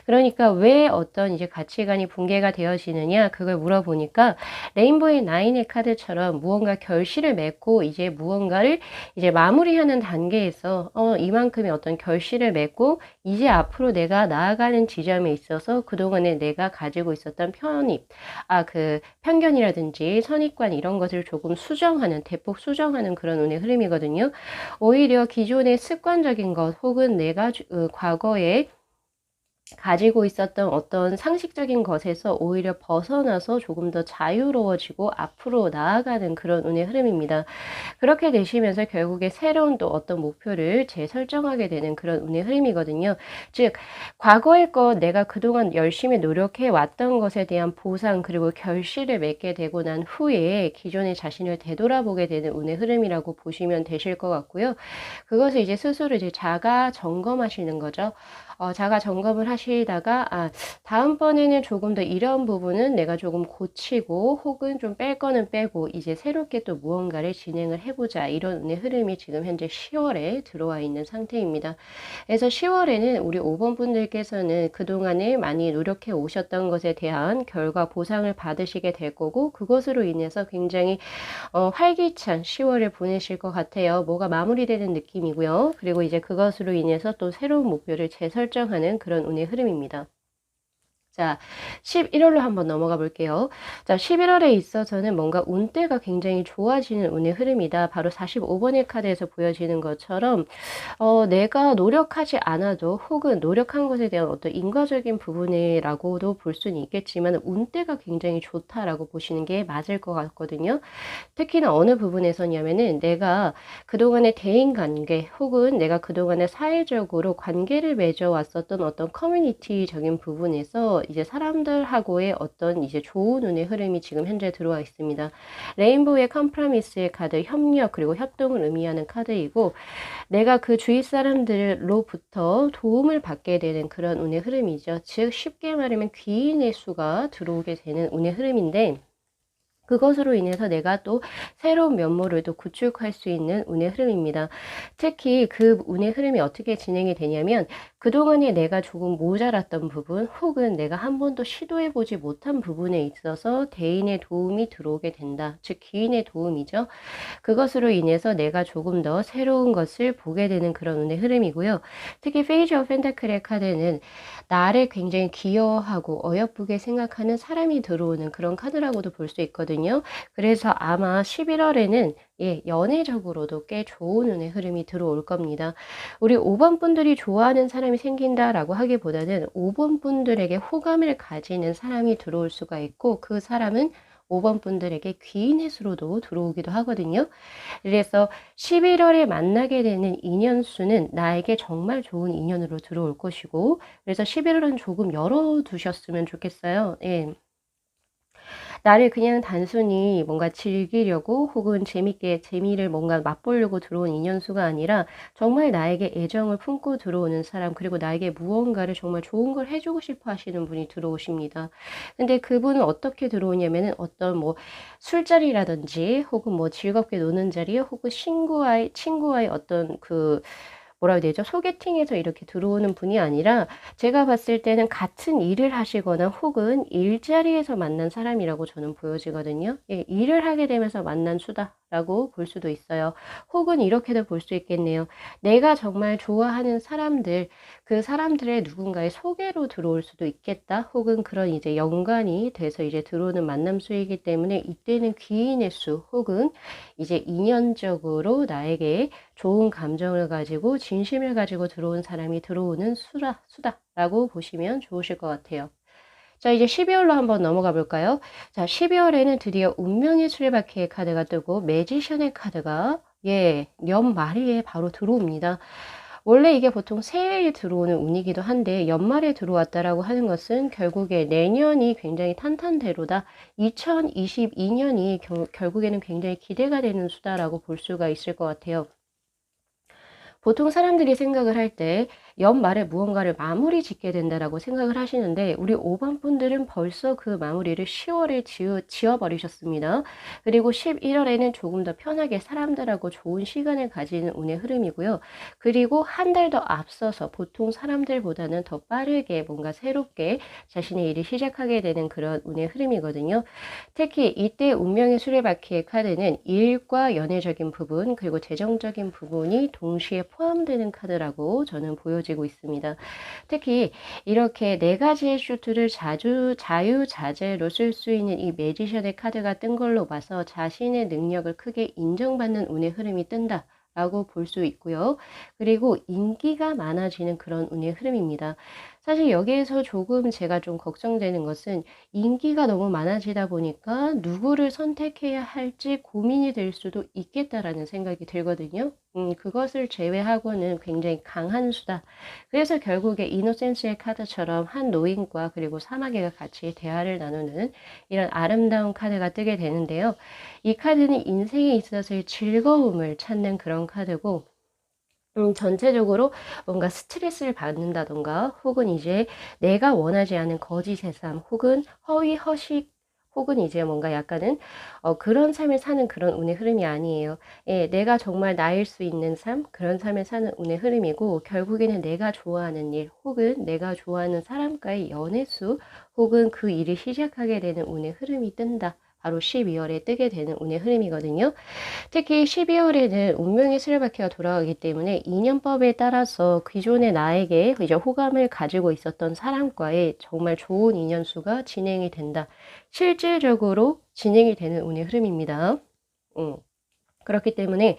S1: 그러니까 왜 어떤 이제 가치관이 붕괴가 되어지느냐 그걸 물어보니까 레인보우의 9의 카드처럼 무언가 결실을 맺고 이제 무언가를 이제 마무리하는 단계에서 이만큼의 어떤 결실을 맺고 이제 앞으로 내가 나아가는 지점에 있어서 그동안에 내가 가지고 있었던 편견이라든지 선입관 이런 것을 조금 수정하는, 대폭 수정하는 그런 운의 흐름이거든요. 오히려 기존의 습관적인 것 혹은 내가 과거에 가지고 있었던 어떤 상식적인 것에서 오히려 벗어나서 조금 더 자유로워지고 앞으로 나아가는 그런 운의 흐름입니다. 그렇게 되시면서 결국에 새로운 또 어떤 목표를 재설정하게 되는 그런 운의 흐름이거든요. 즉, 과거의 것 내가 그동안 열심히 노력해 왔던 것에 대한 보상 그리고 결실을 맺게 되고 난 후에 기존의 자신을 되돌아보게 되는 운의 흐름이라고 보시면 되실 것 같고요. 그것을 이제 스스로 이제 자가 점검하시는 거죠. 자가 점검을 하시다가 다음번에는 조금 더 이런 부분은 내가 조금 고치고 혹은 좀 뺄 거는 빼고 이제 새롭게 또 무언가를 진행을 해보자, 이런 운의 흐름이 지금 현재 10월에 들어와 있는 상태입니다. 그래서 10월에는 우리 5번 분들께서는 그동안에 많이 노력해 오셨던 것에 대한 결과 보상을 받으시게 될 거고, 그것으로 인해서 굉장히 활기찬 10월을 보내실 것 같아요. 뭐가 마무리되는 느낌이고요. 그리고 이제 그것으로 인해서 또 새로운 목표를 재설정하는 그런 운의 흐름입니다. 자, 11월로 한번 넘어가 볼게요. 자, 11월에 있어서는 뭔가 운대가 굉장히 좋아지는 운의 흐름이다. 바로 45번의 카드에서 보여지는 것처럼 내가 노력하지 않아도 혹은 노력한 것에 대한 어떤 인과적인 부분이라고도 볼 수는 있겠지만 운대가 굉장히 좋다라고 보시는 게 맞을 것 같거든요. 특히나 어느 부분에서냐면은 내가 그동안의 대인관계 혹은 내가 그동안에 사회적으로 관계를 맺어왔었던 어떤 커뮤니티적인 부분에서 이제 사람들하고의 어떤 이제 좋은 운의 흐름이 지금 현재 들어와 있습니다. 레인보우의 컴프라미스의 카드, 협력 그리고 협동을 의미하는 카드이고, 내가 그 주위 사람들로부터 도움을 받게 되는 그런 운의 흐름이죠. 즉 쉽게 말하면 귀인의 수가 들어오게 되는 운의 흐름인데, 그것으로 인해서 내가 또 새로운 면모를 또 구축할 수 있는 운의 흐름입니다. 특히 그 운의 흐름이 어떻게 진행이 되냐면 그동안에 내가 조금 모자랐던 부분 혹은 내가 한 번도 시도해보지 못한 부분에 있어서 대인의 도움이 들어오게 된다. 즉 귀인의 도움이죠. 그것으로 인해서 내가 조금 더 새로운 것을 보게 되는 그런 운의 흐름이고요. 특히 페이지 오브 펜타클의 카드는 나를 굉장히 귀여워하고 어여쁘게 생각하는 사람이 들어오는 그런 카드라고도 볼 수 있거든요. 그래서 아마 11월에는 연애적으로도 꽤 좋은 운의 흐름이 들어올 겁니다. 우리 5번 분들이 좋아하는 사람이 생긴다라고 하기보다는 5번 분들에게 호감을 가지는 사람이 들어올 수가 있고 그 사람은 5번 분들에게 귀인의 수로도 들어오기도 하거든요. 그래서 11월에 만나게 되는 인연수는 나에게 정말 좋은 인연으로 들어올 것이고 그래서 11월은 조금 열어두셨으면 좋겠어요. 예. 나를 그냥 단순히 뭔가 즐기려고 혹은 재미를 뭔가 맛보려고 들어온 인연수가 아니라 정말 나에게 애정을 품고 들어오는 사람 그리고 나에게 무언가를 정말 좋은 걸 해주고 싶어 하시는 분이 들어오십니다. 근데 그분은 어떻게 들어오냐면은 어떤 뭐 술자리라든지 혹은 뭐 즐겁게 노는 자리 혹은 친구와의 어떤 뭐라 해야 되죠? 소개팅에서 이렇게 들어오는 분이 아니라 제가 봤을 때는 같은 일을 하시거나 혹은 일자리에서 만난 사람이라고 저는 보여지거든요. 예, 일을 하게 되면서 만난 수다라고 볼 수도 있어요. 혹은 이렇게도 볼 수 있겠네요. 내가 정말 좋아하는 사람들, 그 사람들의 누군가의 소개로 들어올 수도 있겠다. 혹은 그런 이제 연관이 돼서 이제 들어오는 만남 수이기 때문에 이때는 귀인의 수 혹은 이제 인연적으로 나에게 좋은 감정을 가지고 진심을 가지고 들어온 사람이 들어오는 수다라고 보시면 좋으실 것 같아요. 자, 이제 12월로 한번 넘어가 볼까요? 자, 12월에는 드디어 운명의 수레바퀴의 카드가 뜨고 매지션의 카드가 연말에 바로 들어옵니다. 원래 이게 보통 새해에 들어오는 운이기도 한데 연말에 들어왔다라고 하는 것은 결국에 내년이 굉장히 탄탄대로다. 2022년이 결국에는 굉장히 기대가 되는 수다라고 볼 수가 있을 것 같아요. 보통 사람들이 생각을 할 때 연말에 무언가를 마무리 짓게 된다라고 생각을 하시는데 우리 5번 분들은 벌써 그 마무리를 10월에 지어버리셨습니다. 그리고 11월에는 조금 더 편하게 사람들하고 좋은 시간을 가지는 운의 흐름이고요. 그리고 한 달 더 앞서서 보통 사람들보다는 더 빠르게 뭔가 새롭게 자신의 일을 시작하게 되는 그런 운의 흐름이거든요. 특히 이때 운명의 수레바퀴의 카드는 일과 연애적인 부분 그리고 재정적인 부분이 동시에 포함되는 카드라고 저는 보여지고 있습니다. 특히 이렇게 네 가지의 슈트를 자유자재로 쓸 수 있는 이 매지션의 카드가 뜬 걸로 봐서 자신의 능력을 크게 인정받는 운의 흐름이 뜬다. 라고 볼 수 있고요. 그리고 인기가 많아지는 그런 운의 흐름입니다. 사실 여기에서 조금 제가 좀 걱정되는 것은 인기가 너무 많아지다 보니까 누구를 선택해야 할지 고민이 될 수도 있겠다라는 생각이 들거든요. 그것을 제외하고는 굉장히 강한 수다. 그래서 결국에 이노센스의 카드처럼 한 노인과 그리고 사마귀가 같이 대화를 나누는 이런 아름다운 카드가 뜨게 되는데요. 이 카드는 인생에 있어서의 즐거움을 찾는 그런 카드고 전체적으로 뭔가 스트레스를 받는다던가 혹은 이제 내가 원하지 않은 거짓의 삶 혹은 허위 허식 혹은 이제 뭔가 약간은 그런 삶을 사는 그런 운의 흐름이 아니에요. 예, 내가 정말 나일 수 있는 삶 그런 삶을 사는 운의 흐름이고 결국에는 내가 좋아하는 일 혹은 내가 좋아하는 사람과의 연애수 혹은 그 일을 시작하게 되는 운의 흐름이 뜬다. 바로 12월에 뜨게 되는 운의 흐름이거든요. 특히 12월에는 운명의 수레바퀴가 돌아가기 때문에 인연법에 따라서 기존의 나에게 이제 호감을 가지고 있었던 사람과의 정말 좋은 인연수가 진행이 된다. 실질적으로 진행이 되는 운의 흐름입니다. 그렇기 때문에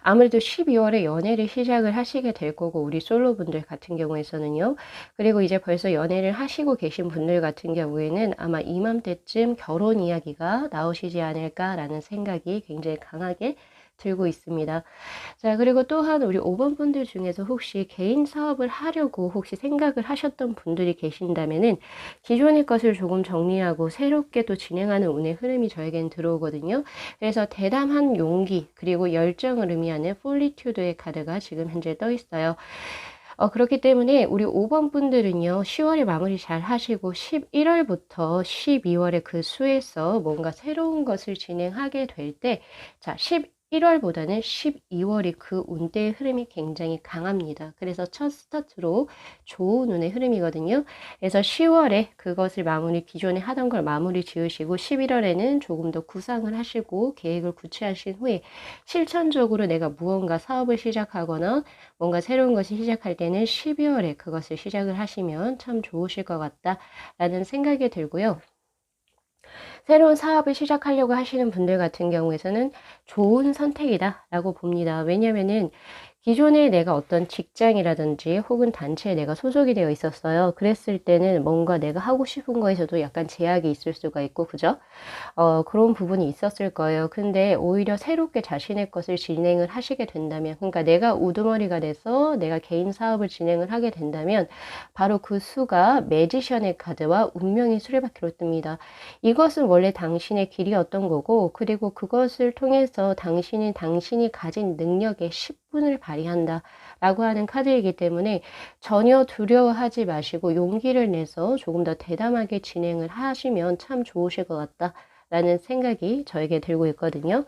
S1: 아무래도 12월에 연애를 시작을 하시게 될 거고 우리 솔로분들 같은 경우에서는요. 그리고 이제 벌써 연애를 하시고 계신 분들 같은 경우에는 아마 이맘때쯤 결혼 이야기가 나오시지 않을까라는 생각이 굉장히 강하게 들고 있습니다. 자, 그리고 또한 우리 5번 분들 중에서 혹시 개인 사업을 하려고 혹시 생각을 하셨던 분들이 계신다면은 기존의 것을 조금 정리하고 새롭게 또 진행하는 운의 흐름이 저에겐 들어오거든요. 그래서 대담한 용기 그리고 열정을 의미하는 폴리튜드의 카드가 지금 현재 떠 있어요. 그렇기 때문에 우리 5번 분들은요, 10월에 마무리 잘 하시고 11월부터 12월에 그 수에서 뭔가 새로운 것을 진행하게 될 때, 자, 11월보다는 12월이 그 운대의 흐름이 굉장히 강합니다. 그래서 첫 스타트로 좋은 운의 흐름이거든요. 그래서 10월에 그것을 마무리, 기존에 하던 걸 마무리 지으시고 11월에는 조금 더 구상을 하시고 계획을 구체하신 후에 실천적으로 내가 무언가 사업을 시작하거나 뭔가 새로운 것을 시작할 때는 12월에 그것을 시작을 하시면 참 좋으실 것 같다라는 생각이 들고요. 새로운 사업을 시작하려고 하시는 분들 같은 경우에는 좋은 선택이다라고 봅니다. 왜냐면은 기존에 내가 어떤 직장이라든지 혹은 단체에 내가 소속이 되어 있었어요. 그랬을 때는 뭔가 내가 하고 싶은 거에서도 약간 제약이 있을 수가 있고, 그죠? 그런 부분이 있었을 거예요. 근데 오히려 새롭게 자신의 것을 진행을 하시게 된다면, 그러니까 내가 우두머리가 돼서 내가 개인 사업을 진행을 하게 된다면, 바로 그 수가 매지션의 카드와 운명의 수레바퀴로 뜹니다. 이것은 원래 당신의 길이었던 거고, 그리고 그것을 통해서 당신이 가진 능력의 10분을 발휘한다 라고 하는 카드이기 때문에 전혀 두려워하지 마시고 용기를 내서 조금 더 대담하게 진행을 하시면 참 좋으실 것 같다 라는 생각이 저에게 들고 있거든요.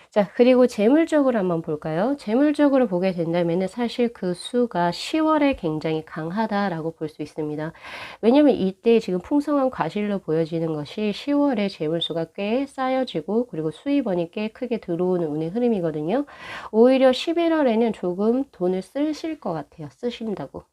S1: 자, 그리고 재물적으로 한번 볼까요? 재물적으로 보게 된다면 사실 그 수가 10월에 굉장히 강하다라고 볼 수 있습니다. 왜냐면 이때 지금 풍성한 과실로 보여지는 것이 10월에 재물수가 꽤 쌓여지고 그리고 수입원이 꽤 크게 들어오는 운의 흐름이거든요. 오히려 11월에는 조금 돈을 쓰실 것 같아요. 쓰신다고.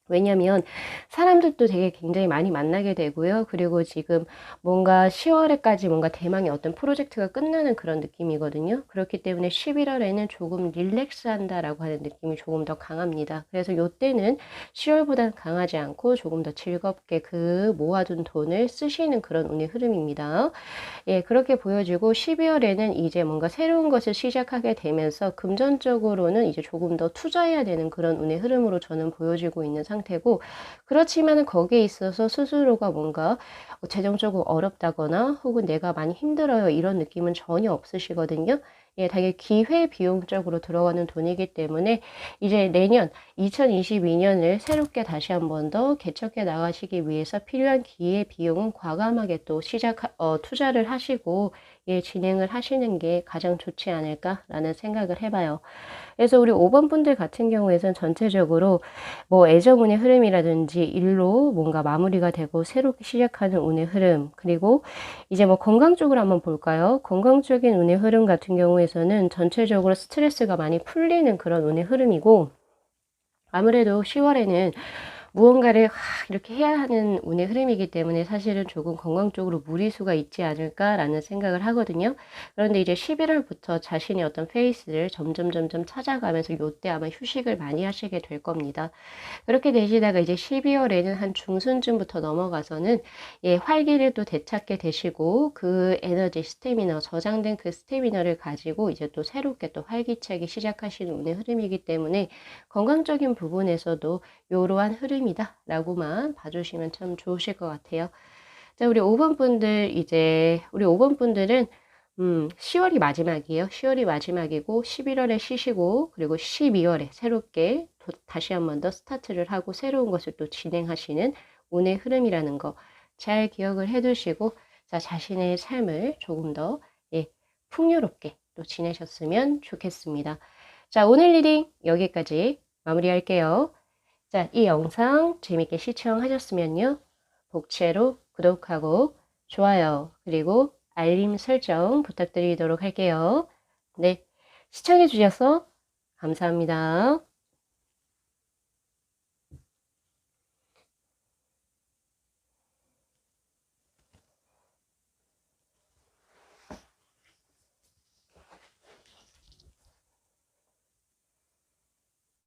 S1: 왜냐면 사람들도 되게 굉장히 많이 만나게 되고요. 그리고 지금 뭔가 10월에까지 뭔가 대망의 어떤 프로젝트가 끝나는 그런 느낌이거든요. 그렇기 때문에 11월에는 조금 릴렉스 한다라고 하는 느낌이 조금 더 강합니다. 그래서 요때는 10월보다는 강하지 않고 조금 더 즐겁게 그 모아둔 돈을 쓰시는 그런 운의 흐름입니다. 예, 그렇게 보여지고 12월에는 이제 뭔가 새로운 것을 시작하게 되면서 금전적으로는 이제 조금 더 투자해야 되는 그런 운의 흐름으로 저는 보여지고 있는 상태고, 그렇지만 거기에 있어서 스스로가 뭔가 재정적으로 어렵다거나 혹은 내가 많이 힘들어요 이런 느낌은 전혀 없으시거든요. 예, 되게 기회 비용적으로 들어가는 돈이기 때문에 이제 내년 2022년을 새롭게 다시 한 번 더 개척해 나가시기 위해서 필요한 기회 비용은 과감하게 또 투자를 하시고 예, 진행을 하시는 게 가장 좋지 않을까라는 생각을 해봐요. 그래서 우리 5번 분들 같은 경우에는 전체적으로 뭐 애정운의 흐름이라든지 일로 뭔가 마무리가 되고 새롭게 시작하는 운의 흐름, 그리고 이제 뭐 건강 쪽으로 한번 볼까요? 건강적인 운의 흐름 같은 경우에는 전체적으로 스트레스가 많이 풀리는 그런 운의 흐름이고, 아무래도 10월에는 무언가를 이렇게 해야 하는 운의 흐름이기 때문에 사실은 조금 건강적으로 무리수가 있지 않을까라는 생각을 하거든요. 그런데 이제 11월부터 자신의 어떤 페이스를 점점 찾아가면서 요때 아마 휴식을 많이 하시게 될 겁니다. 그렇게 되시다가 이제 12월에는 한 중순쯤부터 넘어가서는 예, 활기를 또 되찾게 되시고 그 에너지, 스태미너, 저장된 그 스태미너를 가지고 이제 또 새롭게 또 활기차게 시작하시는 운의 흐름이기 때문에 건강적인 부분에서도 이러한 흐름이다 라고만 봐주시면 참 좋으실 것 같아요. 자, 우리 5번 분들 우리 5번 분들은 10월이 마지막이에요. 10월이 마지막이고 11월에 쉬시고 그리고 12월에 새롭게 다시 한 번 더 스타트를 하고 새로운 것을 또 진행하시는 운의 흐름이라는 거 잘 기억을 해 두시고 자, 자신의 삶을 조금 더 예, 풍요롭게 또 지내셨으면 좋겠습니다. 자, 오늘 리딩 여기까지 마무리할게요. 자, 이 영상 재밌게 시청하셨으면요. 복채로 구독하고 좋아요 그리고 알림 설정 부탁드리도록 할게요. 네, 시청해 주셔서 감사합니다.